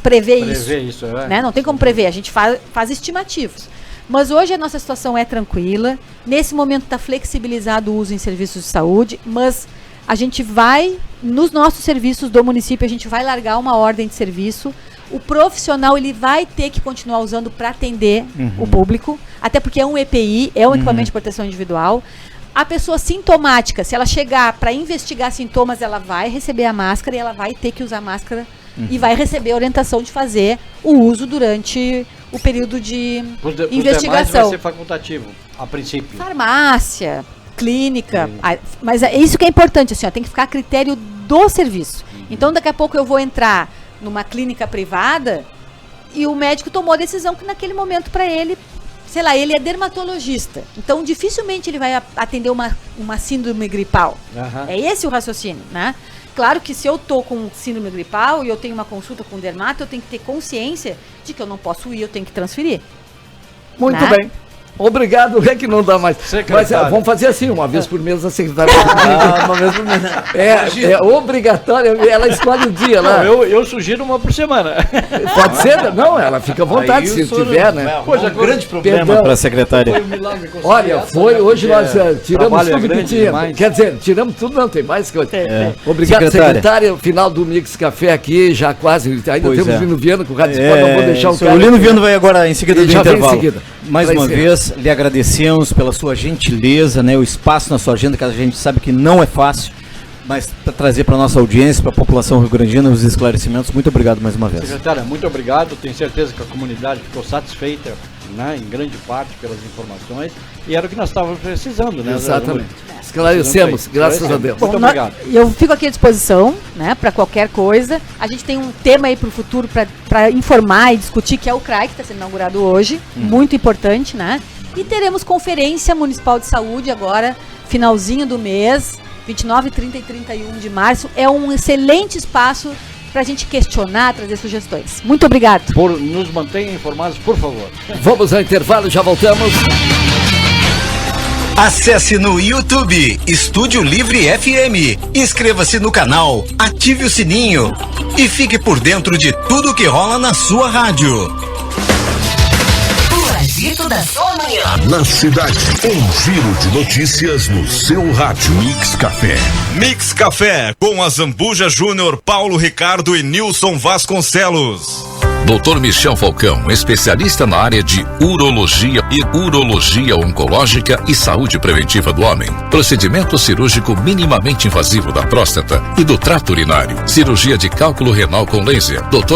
prever isso, né? Não tem como prever, a gente faz estimativos. Mas hoje a nossa situação é tranquila, nesse momento está flexibilizado o uso em serviços de saúde, mas a gente vai, nos nossos serviços do município, a gente vai largar uma ordem de serviço. O profissional, ele vai ter que continuar usando para atender o público, até porque é um EPI, é um equipamento de proteção individual. A pessoa sintomática, se ela chegar para investigar sintomas, ela vai receber a máscara e ela vai ter que usar a máscara e vai receber a orientação de fazer o uso durante o período de investigação. Vai ser facultativo, a princípio. Farmácia, clínica, mas é isso que é importante, assim, ó, tem que ficar a critério do serviço. Então daqui a pouco eu vou entrar numa clínica privada e o médico tomou a decisão que naquele momento para ele, sei lá, ele é dermatologista, então dificilmente ele vai atender uma síndrome gripal. É esse o raciocínio, né? Claro que se eu tô com síndrome gripal e eu tenho uma consulta com um dermato, eu tenho que ter consciência de que eu não posso ir, eu tenho que transferir. Muito bem. Obrigado, é que não dá mais. Mas vamos fazer assim, uma vez por mês a secretária. Uma vez por mês. É obrigatório, ela escolhe o dia lá. Não, eu sugiro uma por semana. Pode ser? Não, ela fica à vontade se tiver, né? Pois é, um grande problema para a secretária. Olha, hoje nós tiramos tudo que tinha. Quer dizer, tiramos tudo, não, tem mais coisa. Obrigado, secretária. Final do Mix Café aqui, já quase. Ainda temos o Lino Viana com o Rádio Sport, não vou deixar o cara. O Lino Viana vai agora em seguida do intervalo. Mais Vai uma ser. vez, lhe agradecemos pela sua gentileza, né, o espaço na sua agenda, que a gente sabe que não é fácil, mas para trazer para nossa audiência, para a população rio-grandina, os esclarecimentos. Muito obrigado mais uma vez. Secretária, muito obrigado. Tenho certeza que a comunidade ficou satisfeita, né, em grande parte pelas informações, e era o que nós estávamos precisando, né? Exatamente. Esclarecemos, graças a Deus. Muito obrigado. Eu fico aqui à disposição, né, para qualquer coisa. A gente tem um tema aí para o futuro para informar e discutir, que é o CRAI, que está sendo inaugurado hoje, muito importante, né? E teremos conferência municipal de saúde agora, finalzinho do mês, 29, 30 e 31 de março. É um excelente espaço para a gente questionar, trazer sugestões. Muito obrigado. Nos mantenha informados, por favor. Vamos ao intervalo, já voltamos. Acesse no YouTube Estúdio Livre FM, inscreva-se no canal, ative o sininho e fique por dentro de tudo que rola na sua rádio. O agito da sua manhã. Na cidade, um giro de notícias no seu rádio. Mix Café. Mix Café com a Zambuja Júnior, Paulo Ricardo e Nilson Vasconcelos. Dr. Michel Falcão, especialista na área de urologia e urologia oncológica e saúde preventiva do homem. Procedimento cirúrgico minimamente invasivo da próstata e do trato urinário. Cirurgia de cálculo renal com laser. Dr.